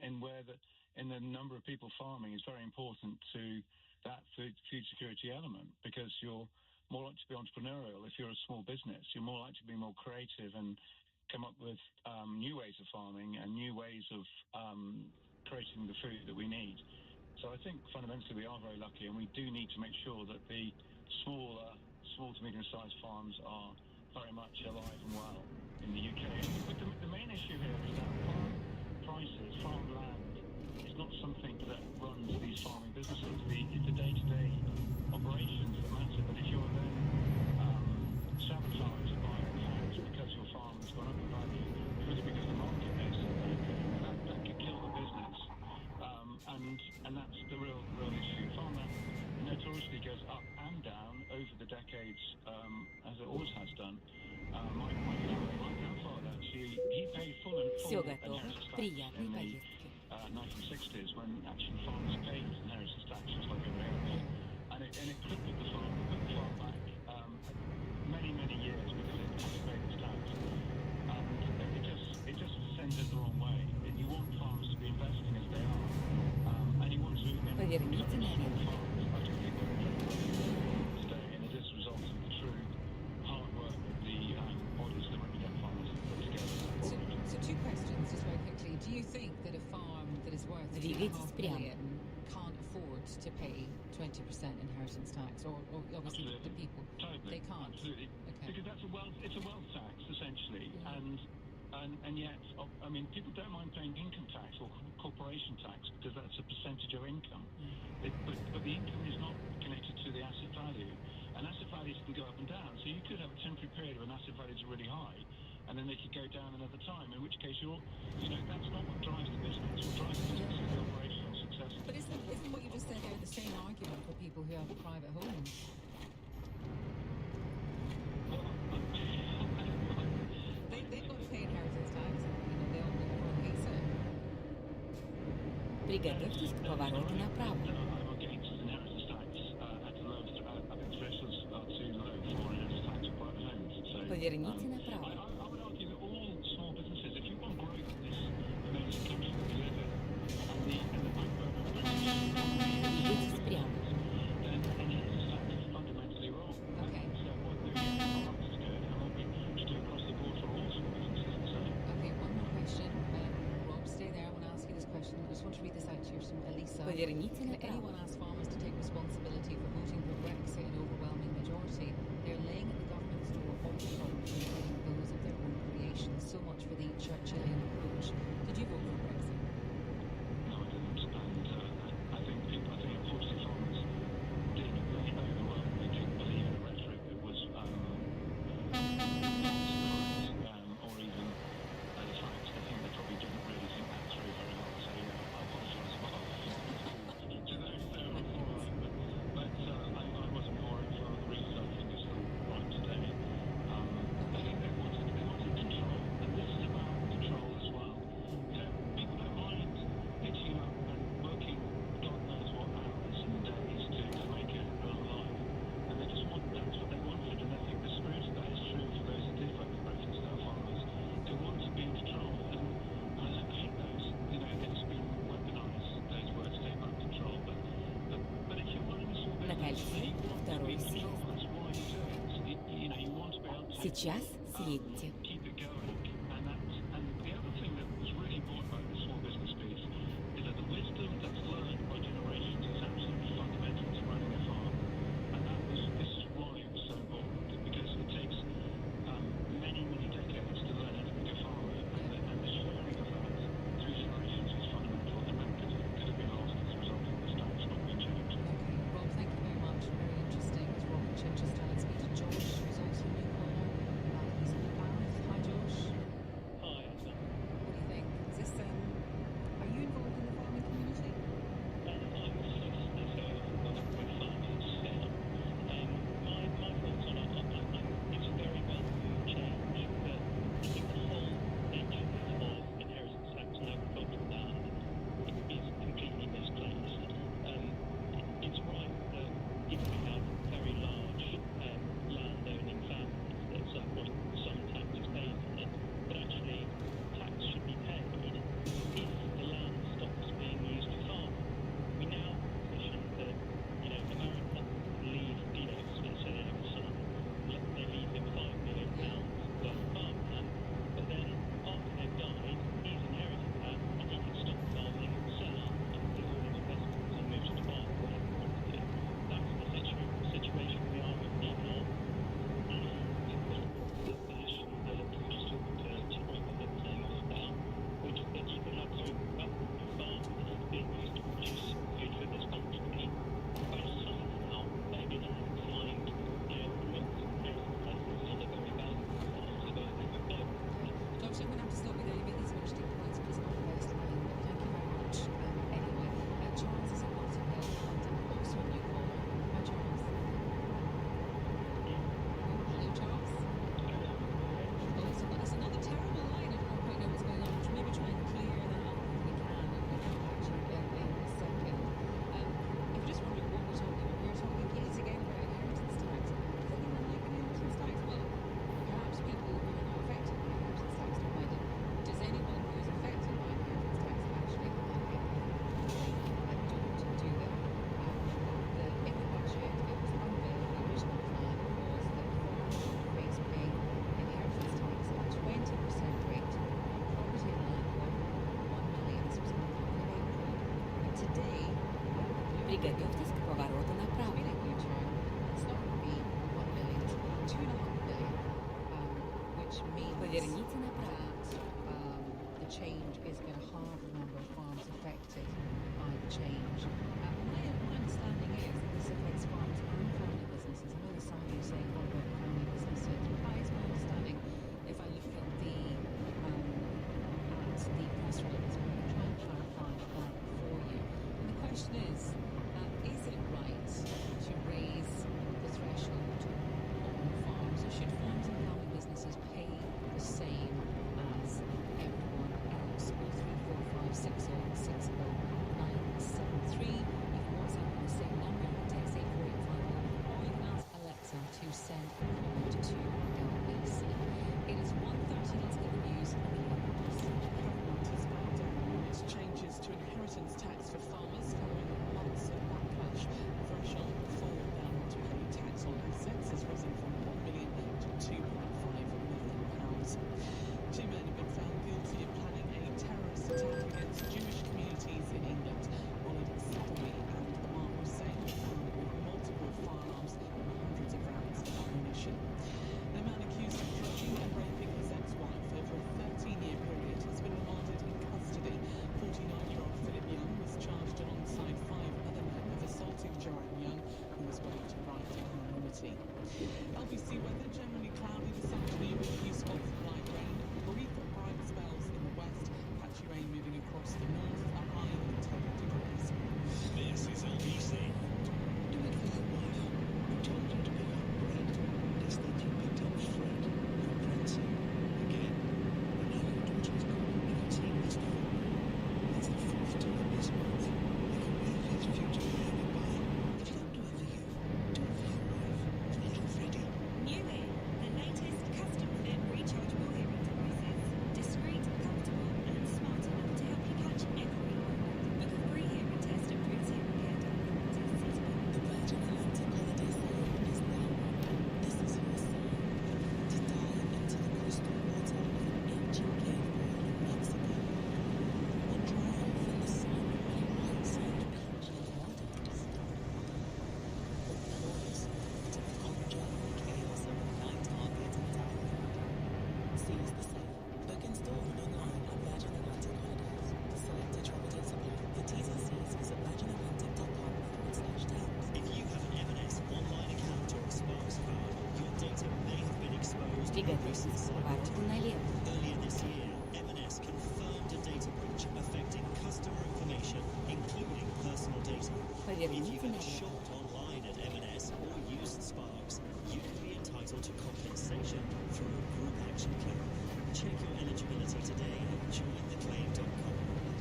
the number of people farming is very important to that food security element, because you're more likely to be entrepreneurial if you're a small business. You're more likely to be more creative and come up with new ways of farming and new ways of creating the food that we need. So I think fundamentally we are very lucky, and we do need to make sure that the small to medium-sized farms are very much alive and well in the UK. But the main issue here is that farm prices, farmland, is not something that runs these farming businesses. It's the day-to-day operations that matter. But if you're then sabotaged by a tax because your farm has gone up in value, purely because the market is that could kill the business. And that's the real issue. Farmland notoriously goes up and down over the decades, as it always has done. My grandfather, actually, he paid full inheritance tax in the 1960s, when actually farmers paid inheritance tax just like everybody else. And it crippled the farm. It put the farm back many years because it had to pay this tax. And it just sends it the wrong way. You want farms to be investing as they are. And you want to Поверните налево. Today, and it is a result of the true hard work that the bodies that represent farmers have put together. So two questions, just very quickly. Do you think that a farm that is worth $2.5 million can't afford to pay 20% inheritance tax, or obviously the people they can't? Absolutely. Okay. Because it's a wealth tax essentially, and yet, I mean, people don't mind paying income tax or corporation tax because that's a percentage of income. But the income is not connected to the asset value, and asset values can go up and down. So you could have a temporary period when asset values are really high, and then they could go down another time. In which case, that's not what drives the business. What drives the business is the operational success. But isn't what you just said there the same argument for people who have private homes? They've got to pay inheritance tax, and everyone hates it. Приготовьтесь к повороту направо. I'm against inheritance tax at the lowest. I think thresholds are too low for inheritance tax for private homes. So, Поверните направо. I would argue that all small businesses, if you want growth in this amazing country that we live in, and the backbone of Двигайтесь прямо. then inheritance tax is fundamentally wrong. Okay. So what the farmers is good, and what we should do across the board for all small businesses the same. Okay, one more question. Rob, stay there. I want to ask you this question. I just want to read this out to you from Elisa. Поверните Can направо. anyone ask farmers to take responsibility for voting for Brexit in overwhelming majority? They're laying at the government's door all crops, including those of their own creation. So much for the Churchillian approach. Did you vote for Brexit? No, I didn't. And I think unfortunately farmers did. They did believe in the rhetoric that was not correct, or even the facts. I think they probably didn't really think that through very well. So I apologise to those that were for it. But I wasn't for it for the reasons I think are still right today. I think they wanted control, and this is about control as well. People don't mind pitching up and working God knows what hours and days to make it run alive, and that's what they wanted. And I think the spirit of that is true for those that did vote for Brexit, that are farmers. They want to be in control, and I hate those. It's been weaponised, those words, take back control. But if you're running a small На business, кольце you want to второй be in control. съезд. That's why you do it. You want to be able to Сейчас съедьте. keep it going. And the other thing that was really important about this small business piece is that the wisdom that's learned by generations is absolutely fundamental to running a farm. And this is why it was so important, because it takes many decades to learn how to be a farmer, and the sharing of that through generations is fundamental, and that could have been lost as a result of this tax not being changed. Okay, Rob, thank you very much. Very interesting. It's Rob in Chichester. Let's meet Josh, who's also a new caller. He's in Bath. Приготовьтесь к повороту направо. Поверните направо. The change is going to halve the number of farms affected by the change. My understanding is that this affects farms and family businesses. I know the sign you're saying what about family businesses. That is my understanding. If I look at the press release, I'm going to try and clarify that for you. And the question is it right to raise the threshold on farms, or should farms and family businesses pay the same as everyone else? 03456060973. You can WhatsApp on the same number, you can text 84850, or you can ask Alexa to send a comment to LBC. It is 1:30, let's get the news and the weather. Government has backed down on its changes to inheritance tax for farmers following months of backlash. The threshold for them to pay tax on assets has risen from £1 million to £2.5 million. Two men have been found guilty of planning a terrorist attack against Jewish communities in England. XADO and Omar Hussein were found with multiple firearms and hundreds of rounds of ammunition. The man accused of drugging and raping his ex-wife over a 13-year period has been remanded in custody. 49-year-old Philip Young was charged alongside 5 other men of assaulting Joanne Young, who was willing to write anonymity. LBC weather generally cloudy this afternoon with a few spots of light rain. Brief bright spells in the west. Patchy rain moving across the north. A high of 10 degrees. This is LBC. Do it for your wife, who told you to pick up bread, but instead you picked up Fred, your grandson, again. And now your daughter is calling because he missed football. It's the 4th time this month. You can wave his future hair goodbye. If you don't do it for you, do it for your wife, for little Freddie. New Ear, the latest custom-fit rechargeable hearing devices. Discreet, comfortable, and smart enough to help you catch every word. Book a free hearing test at brucehearingcare.com. The Virgin Atlantic holiday sale is now on. This is your sign to dive into the crystal water of an ancient cave pool in Mexico, or dry off in the sun on a white sand beach in Maldives, or poise to conjure the chaos of a night market in Thailand. Seize the sale. Book in store and online at Virgin Atlantic Holidays. Selected travel dates apply. For T's and C's, visit virginatlantic.com/terms. If you have an M&S online account or a Sparks card, your data may have been exposed in a recent Приготовьтесь к cyber повороту attack. налево. Earlier this year, M&S confirmed a data breach affecting customer information, including personal data. If Поверните you've ever налево. shopped online at M&S or used Sparks, you can be entitled to compensation through a group action claim. Check your eligibility today at jointheclaim.com.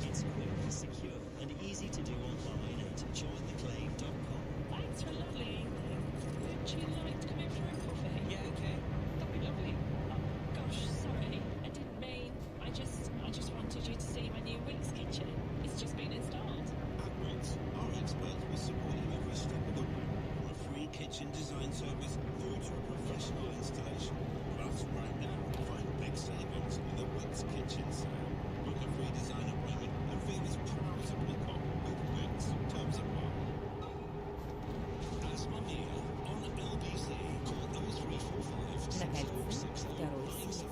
It's quick, secure, and easy to do online at jointheclaim.com. Thanks for a lovely evening. Would you like to come in for a coffee? Yeah, okay. That'd be lovely. Oh, gosh, sorry. I didn't mean. I just wanted you to see my new Wix kitchen. It's just been installed. At Wix, our experts will support you every step of the way, from a free kitchen design service through to a professional installation. Plus, right now, find big savings in the Wix kitchen sale. Book a free design appointment and feel as proud as a peacock with Wix. Terms apply. Asmonia on LBC. Call 0345 На кольце второй съезд.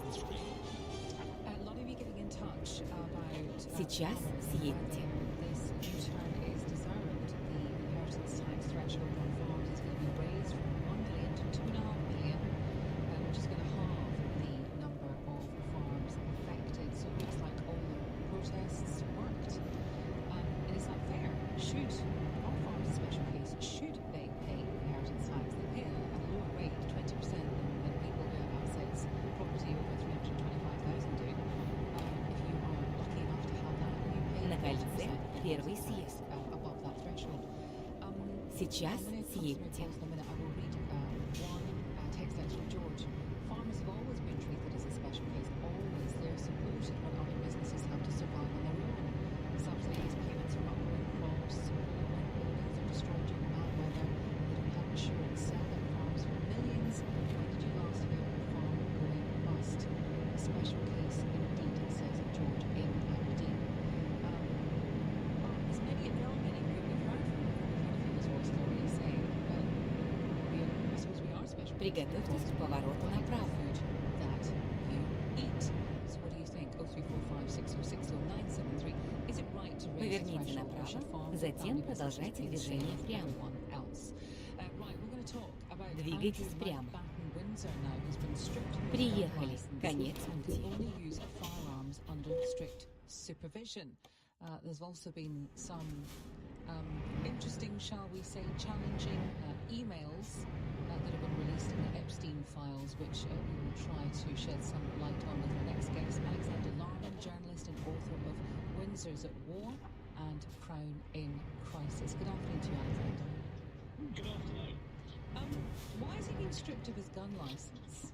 A lot of you getting in touch about Сейчас съедьте. this U-turn is deserved. The inheritance tax threshold on farms is going to be raised from 1 million to 2.5 million, which is going to halve the number of farms affected. So it looks like all the protests worked. And is that fair? Should our farms, in special case, should they pay inheritance tax? They pay at a lower rate, 20%, than people who have assets, property over 325,000 do. If you are lucky enough to have that, you pay На кольце 20% первый inheritance съезд. tax above that threshold. Сейчас I'm going to съедьте. in a minute. I will read one text out from George. Farmers have always been treated as a special case. Always. They're supported when other businesses have to survive on their own. Subsidies, payments for upgrade crops, when buildings are destroyed during bad weather, they don't have insurance, sell their farms for millions. When did you last hear of a farm going bust? A special case indeed, says George in Aberdeen. There are many we've heard from Приготовьтесь к повороту направо. That you eat. So what do you think? 0345606 or 973. Is it right to raise the Поверните threshold or направо, should farmers затем and family продолжайте businesses движение pay прямо. everyone else? Right, we're going to talk about Двигайтесь Andrew прямо. Mountbatten Windsor now, who's been stripped of his gun Приехали. license Конец and пути. will only use firearms under strict supervision. There's also been some interesting, shall we say, challenging emails that have been released in the Epstein files, which we will try to shed some light on with our next guest, Alexander Larman, journalist and author of Windsor's at War and Crown in Crisis. Good afternoon to you, Alexander. Good afternoon. Why has he been stripped of his gun licence?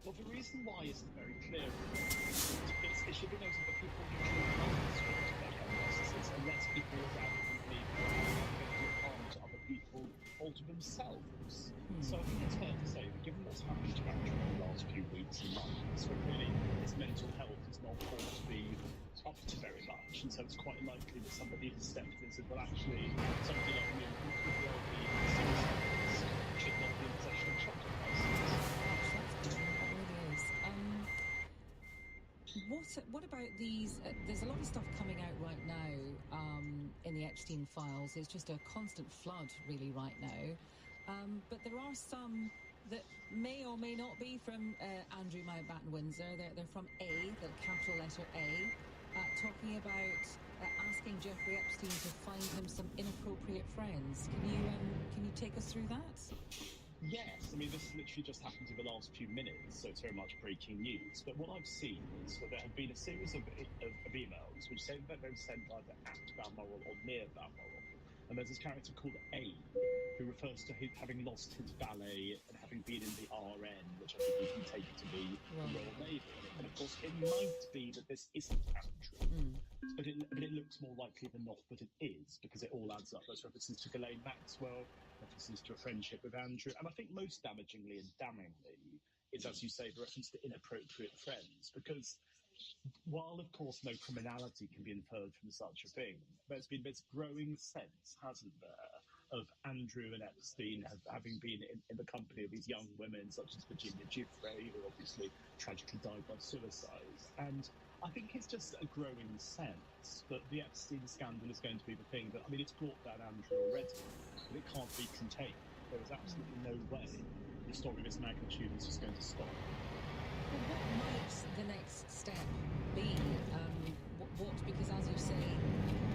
Well, the reason why isn't very clear. It should be noted that people usually aren't stripped of their gun licences unless people are arrogantly doing harm to other people or to themselves. So I think it's fair to say that given what's happened to Andrew in the last few weeks and months, where really his mental health is not thought to be up to very much, and so it's quite likely that somebody has stepped in and said, well, actually, somebody like you who could well be suicides should not be in possession of a shotgun license. What about these? There's a lot of stuff coming out right now in the Epstein files. It's just a constant flood, really, right now. But there are some that may or may not be from Andrew Mountbatten Windsor. They're from A, the capital letter A, talking about asking Jeffrey Epstein to find him some inappropriate friends. Can you take us through that? Yes, I mean, this literally just happened in the last few minutes, so it's very much breaking news. But what I've seen is that there have been a series of emails which say that they've sent either at Balmoral or near Balmoral. And there's this character called A, who refers to having lost his valet and having been in the RN, which I think we can take to be the Royal Navy. And of course, it might be that this isn't Andrew, but it looks more likely than not that it is, because it all adds up. There's references to Ghislaine Maxwell, references to a friendship with Andrew, and I think most damagingly and damningly is, as you say, the reference to inappropriate friends, because while, of course, no criminality can be inferred from such a thing, there's been this growing sense, hasn't there, of Andrew and Epstein having been in the company of these young women, such as Virginia Giuffre, who obviously tragically died by suicide. And I think it's just a growing sense that the Epstein scandal is going to be the thing that, I mean, it's brought down Andrew already, but it can't be contained. There is absolutely no way the story of this magnitude is just going to stop. Well, what might the next step be? Because as you say,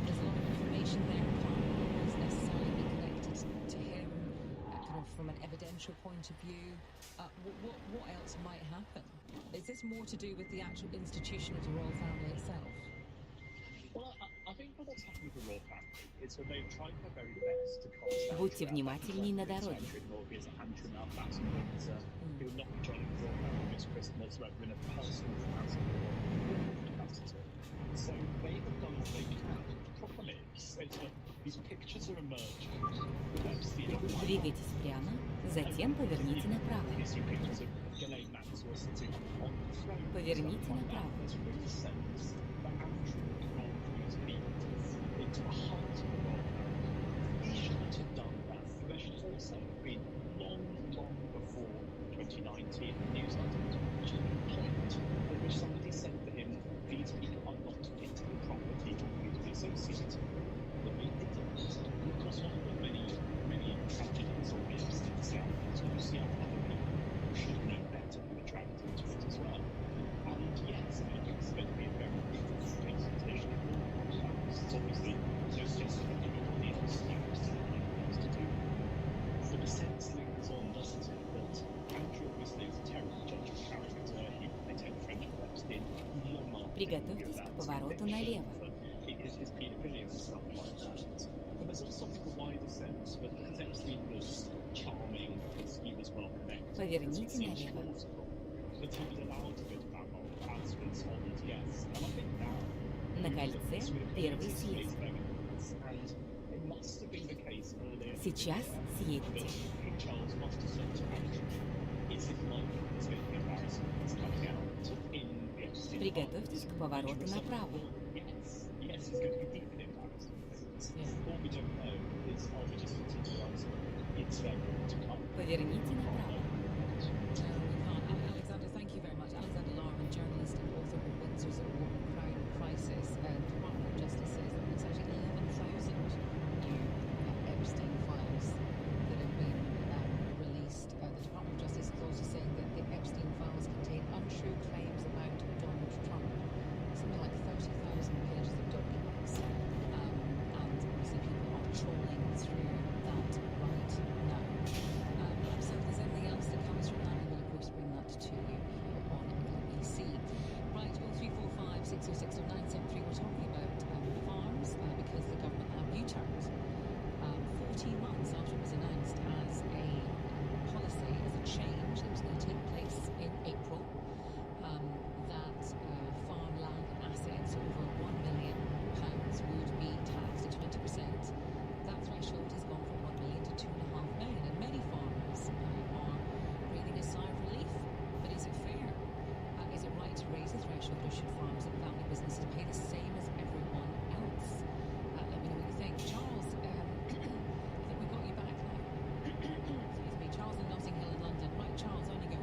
there's a lot of information there that can't always necessarily be connected to him, kind of from an evidential point of view. What else might happen? Is this more to do with the actual institution of the royal family itself? Well, I think that what's happened with the royal family is that they've tried their very best to cast Будьте внимательней на дороге. Andrew Mountbatten Windsor, who will not be joining the royal family this Christmas, whether in a personal capacity or board capacity. So they have done what they can. The problem is that these pictures are emerging. Двигайтесь прямо, затем поверните направо. Поверните направо. Into the heart of the world. He shouldn't have done that. There should also have been long before 2019 news articles, which is a point at which somebody said to him, these people are not fit for property for you to be associated with. But they didn't. And of course, one of the many tragedies of the Epstein scandal is when you see other people who should know better who are dragged into it as well. And yes, I think it's going to be a very difficult presentation of all the facts. It's obviously just the excuse to do. But the sense lingers on, doesn't it, that Andrew obviously is a terrible judge of character. He maintained a friendship with Epstein long after Приготовьтесь к повороту налево. his paedophilia and stuff like that. But there's also the wider sense that because Epstein was charming, because he was well connected, Поверните налево. that he was allowed to go to that role as was Holland, yes. And I think now На кольце первый съезд. Сейчас съедете. Приготовьтесь к повороту направо. Поверните направо. 18 months after it was announced as a policy, as a change that was going to take place in April, that farmland assets over £1 million would be taxed at 20%. That threshold has gone from 1 million to 2.5 million, and many farmers are breathing a sigh of relief. But is it fair? Is it right to raise the threshold, or should farms and family businesses pay the same as everyone else? Let me know what you think. Charles, I think we've got you back now. Excuse me, Charles in Notting Hill in London. Right, Charles, on you go.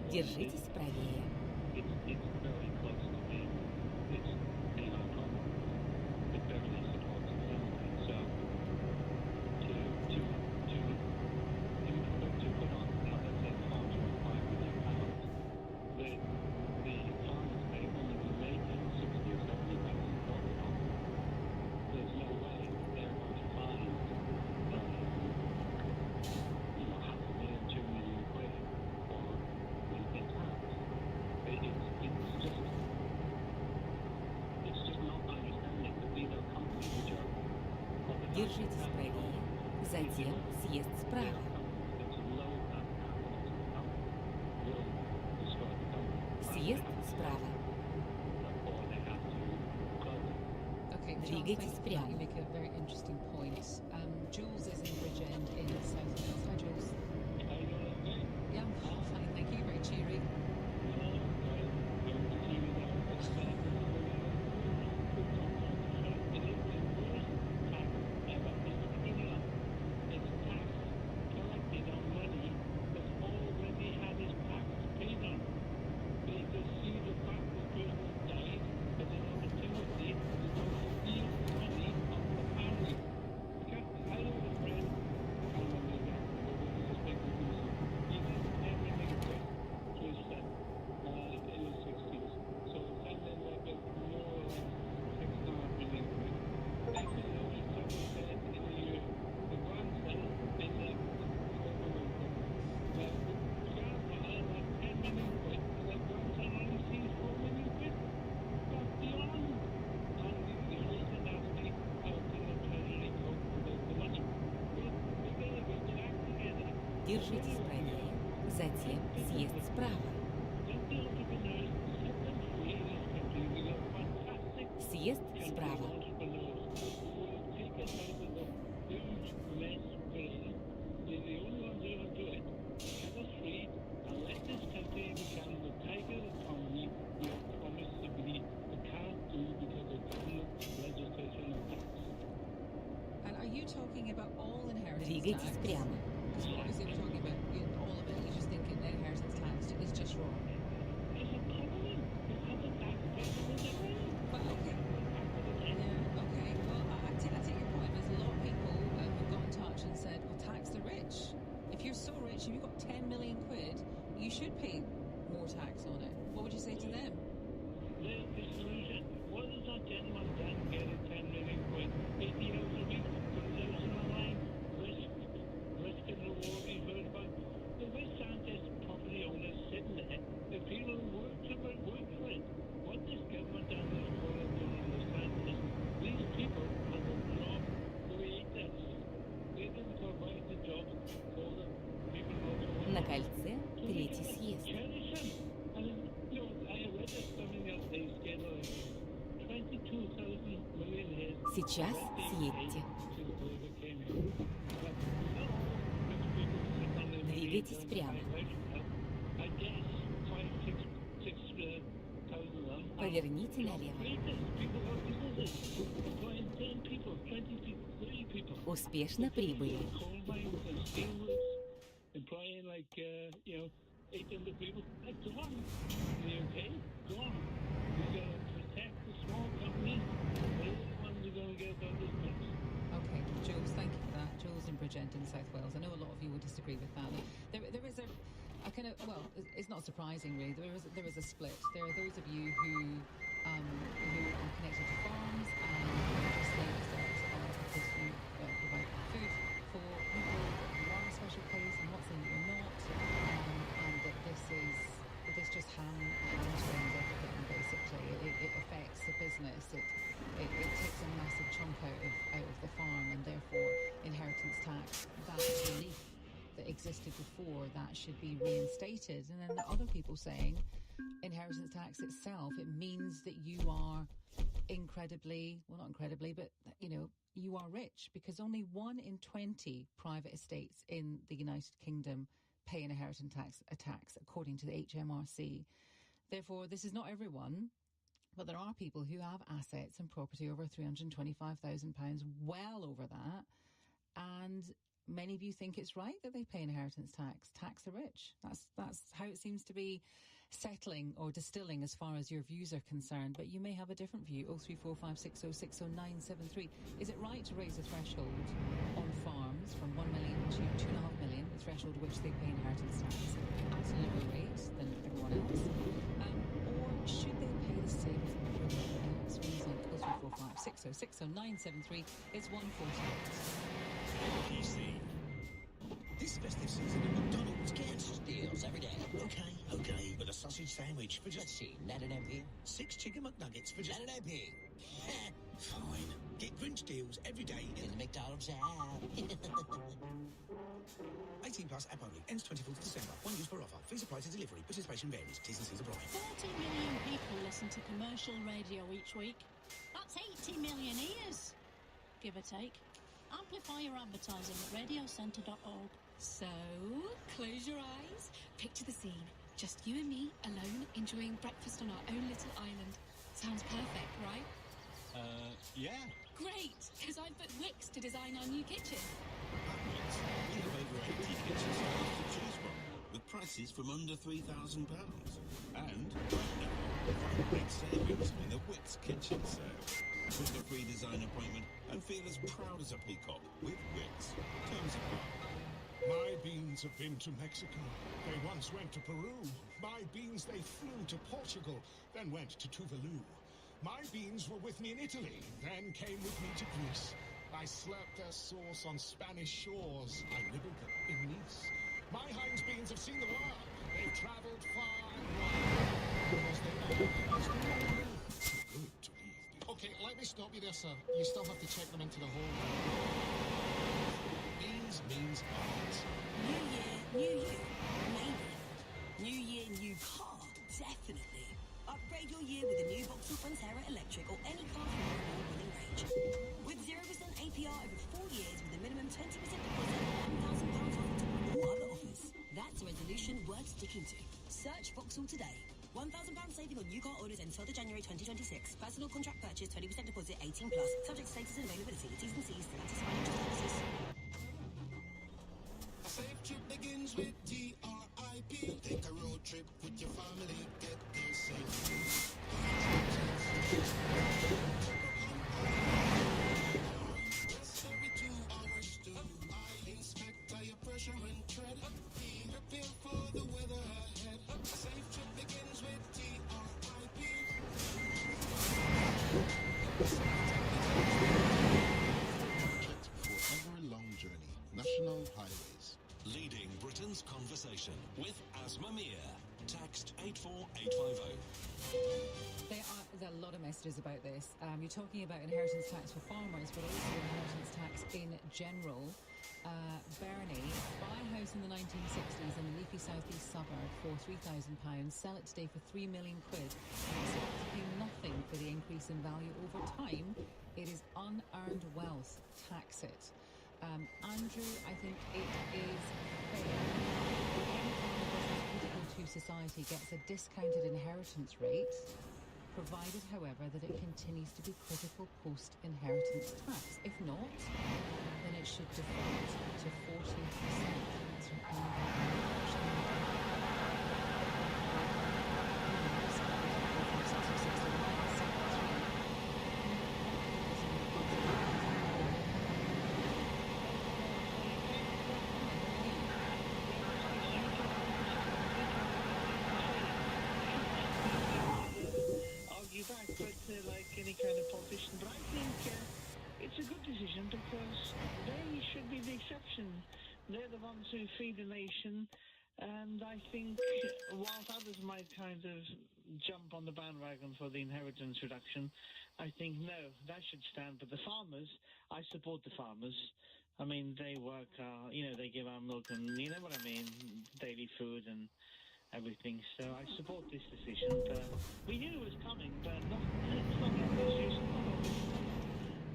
Держитесь правее. Держитесь правее, затем съезд справа. Съезд справа. Двигайтесь прямо. You make a very interesting point. Jules is in Bridgend in South Wales. Hi, Jules. Yeah, I'm fine, thank you. Very cheery. Держитесь правее, затем съезд справа. Съезд справа. you talking about all inheritance Двигайтесь tax? прямо. Because obviously we're talking about all of it. You just think inheritance tax is just wrong. Well, okay. Yeah, okay. Well, I take your point. There's a lot of people who've got in touch and said, well, tax the rich. If you're so rich and you've got 10 million quid, you should pay more tax on it. What would you say to them? The solution. What is that gentleman done getting 10 million quid? 80 hours a week, losing the line, risk and reward we've heard about. The rich aren't just property owners sitting there. The people who work for it. What this government and this world don't understand is these people are the job creators. They didn't provide the jobs for the people who also На кольце третий съезд. cherish them. And you know, I read this something the other day, schedule 22,000 million heads. Сейчас съедьте. Двигайтесь прямо. Поверните налево. Успешно прибыли. Employing like, 800 people. Go on. In the UK, go on. We're going to protect the small companies. They're the ones who are going to get out of this mess. Okay, Jules, thank you for that. Jules in Bridgend in South Wales. I know a lot of you will disagree with that. There is a kind of, well, it's not surprising really. There is a split. There are those of you who are connected to farms and obviously that are because you provide food for people that you are a special case. I'm not saying that you're not, and that this just hands around everything basically. It affects the business. It takes a massive chunk out of the farm, and therefore inheritance tax, that relief that existed before, that should be reinstated. And then there are other people saying inheritance tax itself, it means that you are incredibly, well, not incredibly, but you are rich, because only 1 in 20 private estates in the United Kingdom pay an inheritance tax according to the HMRC. Therefore, this is not everyone, but there are people who have assets and property over £325,000, well over that, and many of you think it's right that they pay inheritance tax. Tax the rich. That's how it seems to be settling or distilling as far as your views are concerned. But you may have a different view. 03456060973. Is it right to raise the threshold on farms from 1 million to 2.5 million, the threshold at which they pay inheritance tax, at a lower rate than everyone else? Or should they pay the same as everyone else? What do you think? 03456060973. It's 148. PC. This festive season at McDonald's, gets deals every day. Okay. With a sausage sandwich for just not an MP. 6 chicken McNuggets for just not an MP. Fine. Get Grinch deals every day in the McDonald's app. 18 plus app only. Ends 24th December. One use per offer. Fees apply to delivery. Participation varies. T's and C's apply. 40 million people listen to commercial radio each week. That's 80 million ears, give or take. Amplify your advertising at radiocentre.org. So, close your eyes, picture the scene. Just you and me, alone, enjoying breakfast on our own little island. Sounds perfect, right? Yeah. Great, because I've booked Wix to design our new kitchen. At Wix, we have over 80 kitchen styles to choose from, with prices from under £3,000. And right now, find big savings in the Wix kitchen sale. Book a free design appointment and feel as proud as a peacock with Wix. Terms apply. My beans have been to Mexico. They once went to Peru. My beans, they flew to Portugal, then went to Tuvalu. My beans were with me in Italy, then came with me to Greece. I slurped their sauce on Spanish shores. I nibbled them in Nice. My Heinz beans have seen the world. They've travelled far and wide. Because they are good to leave. Okay, let me stop you there, sir. You still have to check them into the hole. Beans means art. New year, new you. Maybe. New year, new car. Definitely. Upgrade your year with a new Vauxhall Frontera electric or any car from our award-winning range. With 0% APR over 4 years with a minimum 20% deposit and £1,000 off on top of all other offers. That's a resolution worth sticking to. Search Vauxhall today. £1,000 saving on new car orders until the January 2026. Personal contract purchase, 20% deposit, 18+. Subject to status and availability. T's and C's still satisfied. deduction with Asma Mir. Text 84850. There's a lot of messages about this. You're talking about inheritance tax for farmers, but also inheritance tax in general. Bernie, buy a house in the 1960s in the leafy southeast suburb for £3,000, sell it today for £3 million, and expect to pay nothing for the increase in value over time. It is unearned wealth. Tax it. Andrew, I think it is fair. Any farmer business critical to society gets a discounted inheritance rate, provided, however, that it continues to be critical post-inheritance tax. If not, then it should default to 40%. That's from argue back, but like any kind of politician. But I think it's a good decision because they should be the exception. They're the ones who feed the nation, and I think whilst others might kind of jump on the bandwagon for the inheritance reduction, I think no, that should stand. But the farmers, I support the farmers. I mean, they work, they give our milk and, you know what I mean, daily food and everything. So I support this decision. We knew it was coming, but it's not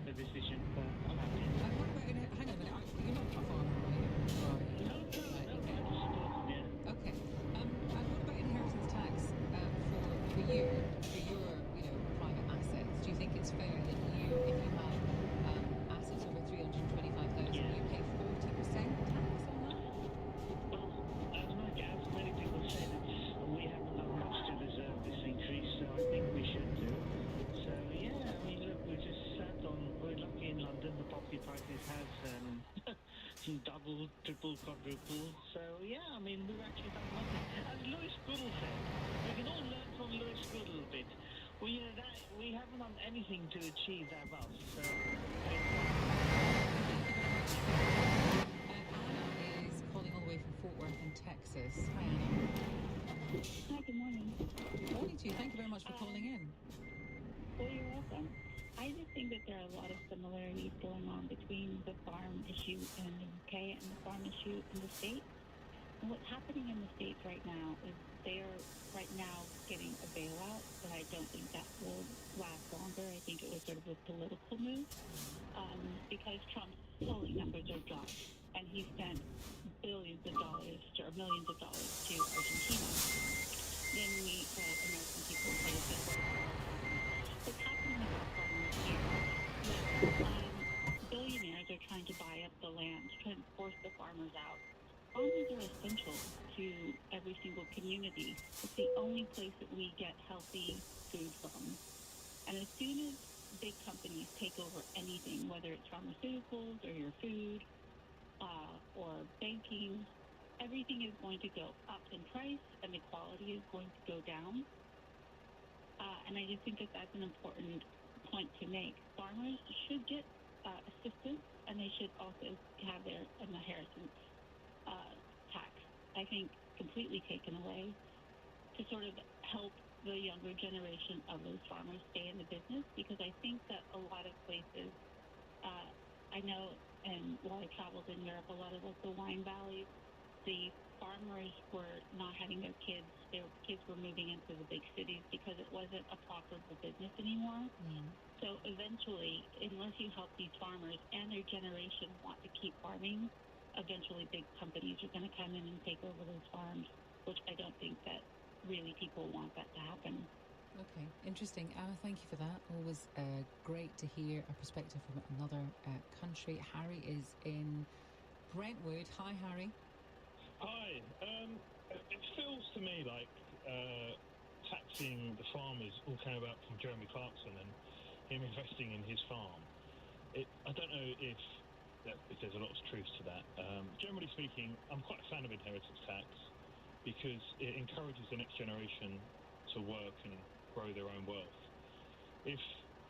the decision. But I'm happy. Hang on a minute, you're not a farmer, are you? No, I just support them, yeah. Okay. And what about inheritance tax for you, for your private assets? Do you think it's fair that you, if you have assets over 325,000, you pay 40% tax on that? Well, as many people said, we haven't done much to deserve this increase, so I think we should do. So yeah, I mean, look, we're lucky in London. The property prices has doubled, tripled, quadrupled. So yeah, I mean, we've actually done nothing. As Lewis Goodall said, we can all learn from Lewis Goodall a bit. Well, that we haven't done anything to achieve that wealth. So. Anna is calling all the way from Fort Worth in Texas. Hi, Anna. Hi, good morning. Good morning to you. Thank you very much for calling in. Well, you're welcome. I just think that there are a lot of similarities going on between the farm issue in the UK and the farm issue in the States. And what's happening in the States right now is they are right now getting a bailout, but I don't think that will last longer. I think it was sort of a political move because Trump's polling numbers are dropped, and he sent billions of dollars or millions of dollars to Argentina. Then we, American people, pay a bit more. What's happening with our farmers here is that billionaires are trying to buy up the land, trying to force the farmers out. Farmers are essential to every single community. It's the only place that we get healthy food from. And as soon as big companies take over anything, whether it's pharmaceuticals or your food or banking, everything is going to go up in price and the quality is going to go down. And I just think that that's an important point to make. Farmers should get assistance, and they should also have their inheritance tax, I think, completely taken away to sort of help the younger generation of those farmers stay in the business, because I think that a lot of places, I know, and while I traveled in Europe, a lot of like the wine valleys, the farmers were not having their kids. Their kids were moving into the big cities because it wasn't a profitable business anymore. So eventually, unless you help these farmers and their generation want to keep farming, eventually big companies are going to come in and take over those farms, which I don't think that really people want that to happen. Okay, interesting. Anna, thank you for that. Always great to hear a perspective from another country. Harry is in Brentwood. Hi, Harry. Hi. It feels to me like taxing the farmers all came about from Jeremy Clarkson and him investing in his farm. I don't know if there's a lot of truth to that. Generally speaking, I'm quite a fan of inheritance tax because it encourages the next generation to work and grow their own wealth. If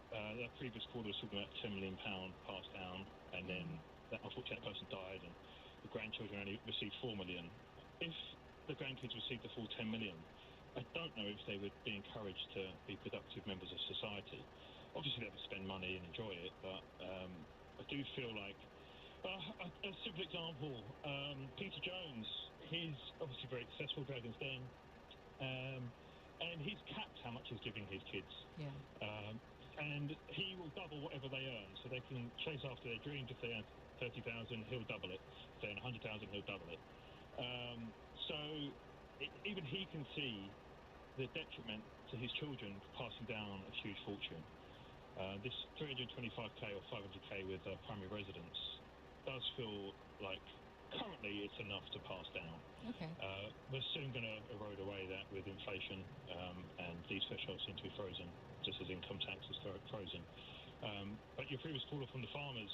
the previous caller was talking about £10 million passed down, and then that unfortunate person died and the grandchildren only received £4 million. If the grandkids received the full 10 million, I don't know if they would be encouraged to be productive members of society. Obviously, they would spend money and enjoy it, but I do feel like a simple example, Peter Jones, he's obviously very successful, Dragon's Den, and he's capped how much he's giving his kids. Yeah. And he will double whatever they earn, so they can chase after their dreams. If they have 30,000, he'll double it. If they earn 100,000, he'll double it. Even he can see the detriment to his children passing down a huge fortune. This 325k or 500k with primary residence does feel like currently it's enough to pass down. Okay. We're soon going to erode away that with inflation, and these thresholds seem to be frozen, just as income tax is frozen. But your previous caller from the farmers,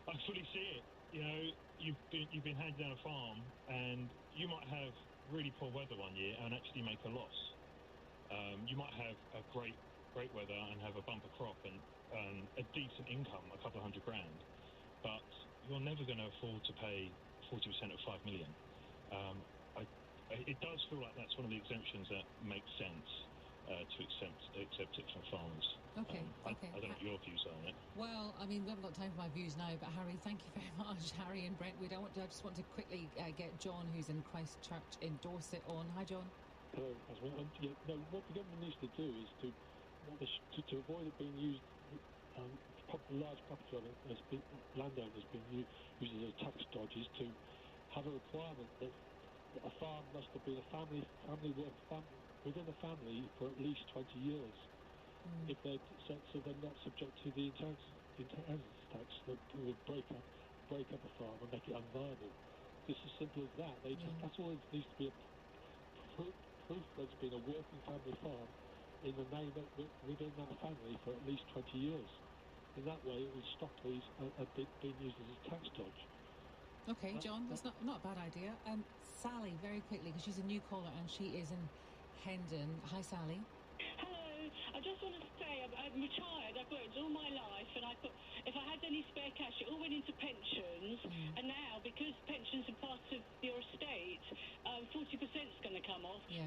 I fully see it. You know, you've been handed down a farm, and you might have really poor weather one year and actually make a loss. You might have a great weather and have a bumper crop and a decent income, a couple of $100,000, but you're never going to afford to pay 40% of 5 million. It does feel like that's one of the exemptions that makes sense to accept it from farmers. Okay. I don't know what your views are on it. Well, I mean, we haven't got time for my views now, but Harry, thank you very much. Harry in Brentwood. I just want to quickly get John, who's in Christchurch in Dorset, on. Hi, John. Hello. What the government needs to do is to avoid it being used, large property landowners being used as a tax dodge, is to have a requirement that a farm must have been within a family for at least 20 years. If so they're not subject to the inheritance tax that would break up a farm and make it unviable. Just as simple as that. That's all it needs to be, proof that it's been a working family farm in the name within that family for at least 20 years. In that way, it will stop these being used as a tax dodge. Okay, John, that's not a bad idea. Sally, very quickly, because she's a new caller and she is in Hendon. Hi, Sally. Hello. I just want to say I'm retired. I've worked all my life, and if I had any spare cash, it all went into pensions. And now, because pensions are part of your estate, 40% is going to come off. Yeah.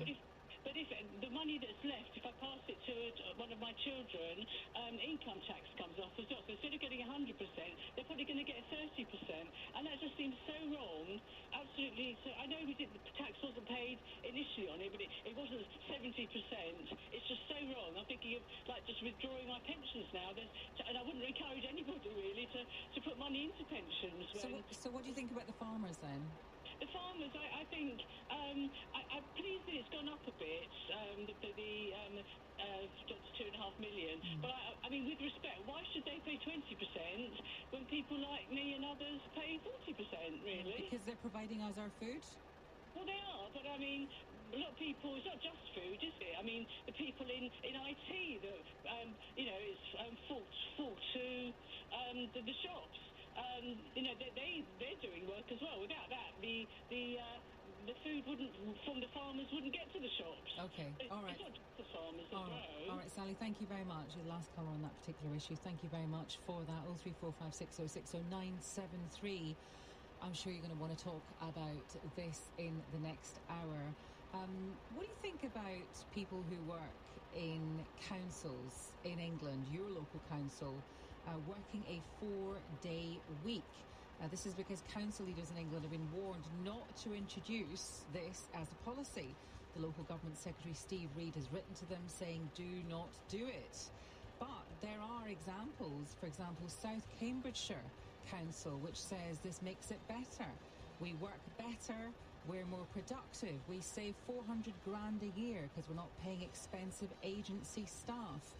But if the money that's left, if I pass it to one of my children, income tax comes off as well. So instead of getting 100%, they're probably going to get 30%. And that just seems so wrong. Absolutely. So I know the tax wasn't paid initially on it, but it wasn't 70%. It's just so wrong. I'm thinking of just withdrawing my pensions now. And I wouldn't encourage anybody really to put money into pensions. So what do you think about the farmers then? The farmers, I think, I'm pleased that it's gone up a bit, the 2.5 million. But I mean, with respect, why should they pay 20% when people like me and others pay 40%, really? Because they're providing us our food? Well, they are, but I mean, a lot of people, it's not just food, is it? I mean, the people in IT that, it's fault to the shops. They're doing work as well. Without that, the food from the farmers wouldn't get to the shops. Okay, all right. It's not just the farmers that grow. All right, Sally, thank you very much. You're the last caller on that particular issue. Thank you very much for that. 03456060973. I'm sure you're going to want to talk about this in the next hour. What do you think about people who work in councils in England, your local council, working a 4-day week? This is because council leaders in England have been warned not to introduce this as a policy. The local government secretary, Steve Reid, has written to them saying, do not do it. But there are examples, for example, South Cambridgeshire Council, which says this makes it better. We work better, we're more productive, we save 400 grand a year because we're not paying expensive agency staff.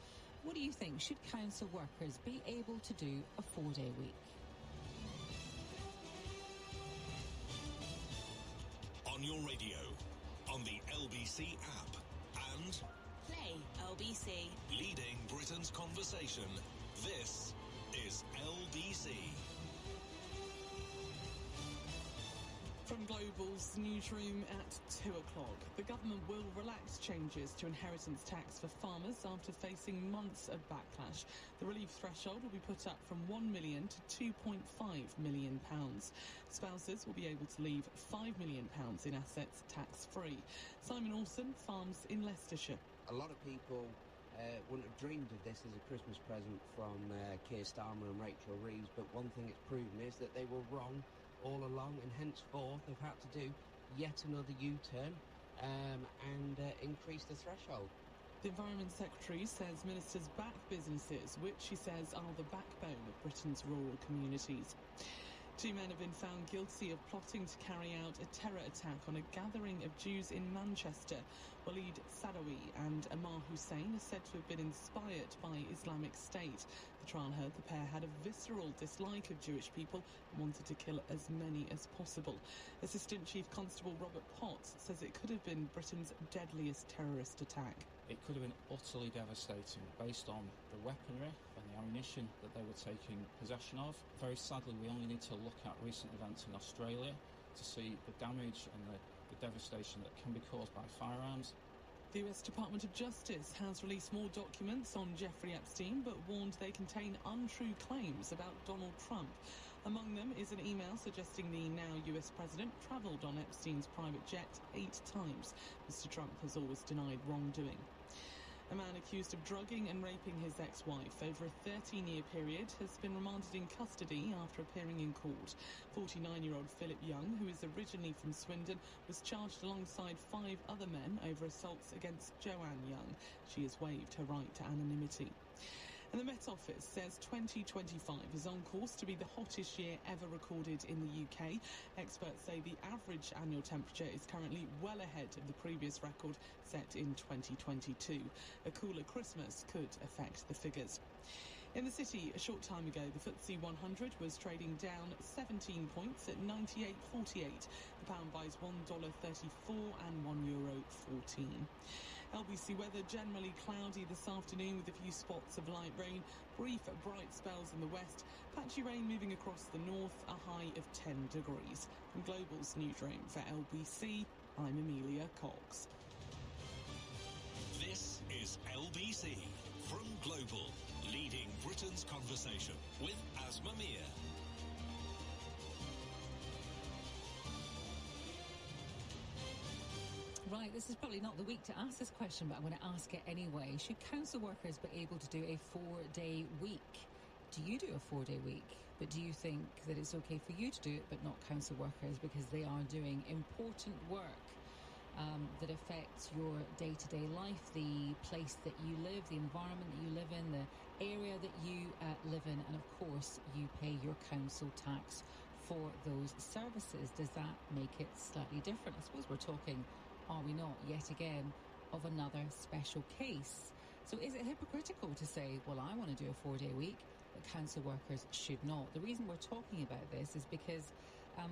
What do you think? Should council workers be able to do a 4-day week? On your radio, on the LBC app, and Play LBC. Leading Britain's conversation. This is LBC. From Globe Global's newsroom at 2 o'clock. The government will relax changes to inheritance tax for farmers after facing months of backlash. The relief threshold will be put up from £1 million to £2.5 million. Spouses will be able to leave £5 million in assets tax-free. Simon Olsen farms in Leicestershire. A lot of people wouldn't have dreamed of this as a Christmas present from Keir Starmer and Rachel Reeves, but one thing it's proven is that they were wrong all along, and henceforth they've had to do yet another U-turn and increase the threshold. The Environment Secretary says ministers back businesses, which she says are the backbone of Britain's rural communities. 2 men have been found guilty of plotting to carry out a terror attack on a gathering of Jews in Manchester. Walid Sadawi and Ammar Hussein are said to have been inspired by Islamic State. The trial heard the pair had a visceral dislike of Jewish people and wanted to kill as many as possible. Assistant Chief Constable Robert Potts says it could have been Britain's deadliest terrorist attack. It could have been utterly devastating based on the weaponry and the ammunition that they were taking possession of. Very sadly, we only need to look at recent events in Australia to see the damage and the devastation that can be caused by firearms. The US Department of Justice has released more documents on Jeffrey Epstein, but warned they contain untrue claims about Donald Trump. Among them is an email suggesting the now US president travelled on Epstein's private jet 8 times. Mr. Trump has always denied wrongdoing. A man accused of drugging and raping his ex-wife over a 13-year period has been remanded in custody after appearing in court. 49-year-old Philip Young, who is originally from Swindon, was charged alongside 5 other men over assaults against Joanne Young. She has waived her right to anonymity. And the Met Office says 2025 is on course to be the hottest year ever recorded in the UK. Experts say the average annual temperature is currently well ahead of the previous record set in 2022. A cooler Christmas could affect the figures. In the city, a short time ago, the FTSE 100 was trading down 17 points at 98.48. The pound buys $1.34 and €1.14. LBC weather generally cloudy this afternoon with a few spots of light rain, brief bright spells in the west, patchy rain moving across the north, a high of 10 degrees. From Global's newsroom for LBC, I'm Amelia Cox. This is LBC from Global, leading Britain's conversation with Asma Mir. Right, this is probably not the week to ask this question, but I'm going to ask it anyway. Should council workers be able to do a 4-day week? Do you do a 4-day week? But do you think that it's okay for you to do it, but not council workers, because they are doing important work that affects your day-to-day life, the place that you live, the environment that you live in, the area that you live in, and of course you pay your council tax for those services. Does that make it slightly different? I suppose we're talking, are we not, yet again, of another special case? So is it hypocritical to say, well, I want to do a 4-day week, but council workers should not? The reason we're talking about this is because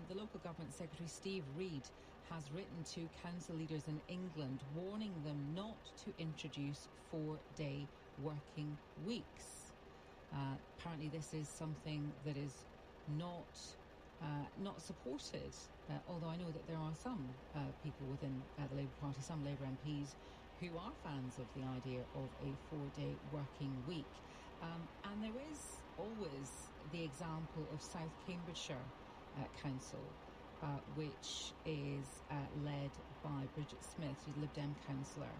the local government secretary, Steve Reid, has written to council leaders in England, warning them not to introduce 4-day working weeks. Apparently this is something that is not supported, although I know that there are some people within the Labour Party, some Labour MPs, who are fans of the idea of a 4-day working week. And there is always the example of South Cambridgeshire Council, which is led by Bridget Smith, who's a Lib Dem councillor,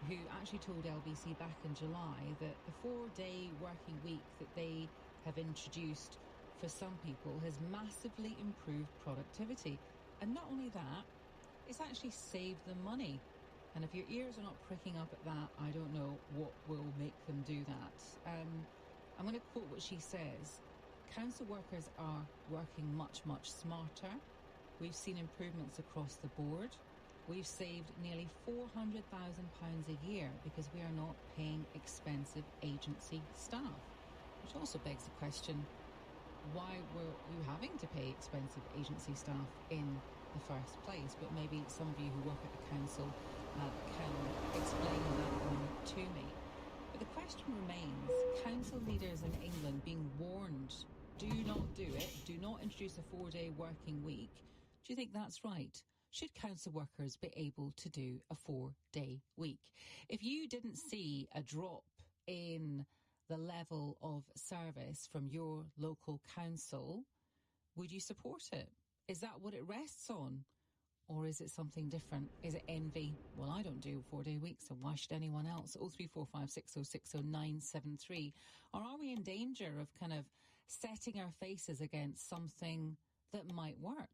who actually told LBC back in July that the 4-day working week that they have introduced for some people has massively improved productivity. And not only that, it's actually saved them money. And if your ears are not pricking up at that, I don't know what will make them do that. I'm going to quote what she says. Council workers are working much, much smarter. We've seen improvements across the board. We've saved nearly £400,000 a year because we are not paying expensive agency staff. Which also begs the question, why were you having to pay expensive agency staff in the first place? But maybe some of you who work at the council can explain that one to me. But the question remains, council leaders in England being warned, do not do it, do not introduce a 4-day working week. Do you think that's right? Should council workers be able to do a 4-day week? If you didn't see a drop in the level of service from your local council, would you support it? Is that what it rests on? Or is it something different? Is it envy? Well, I don't do a 4-day week, so why should anyone else? 03456060973. Or are we in danger of kind of setting our faces against something that might work?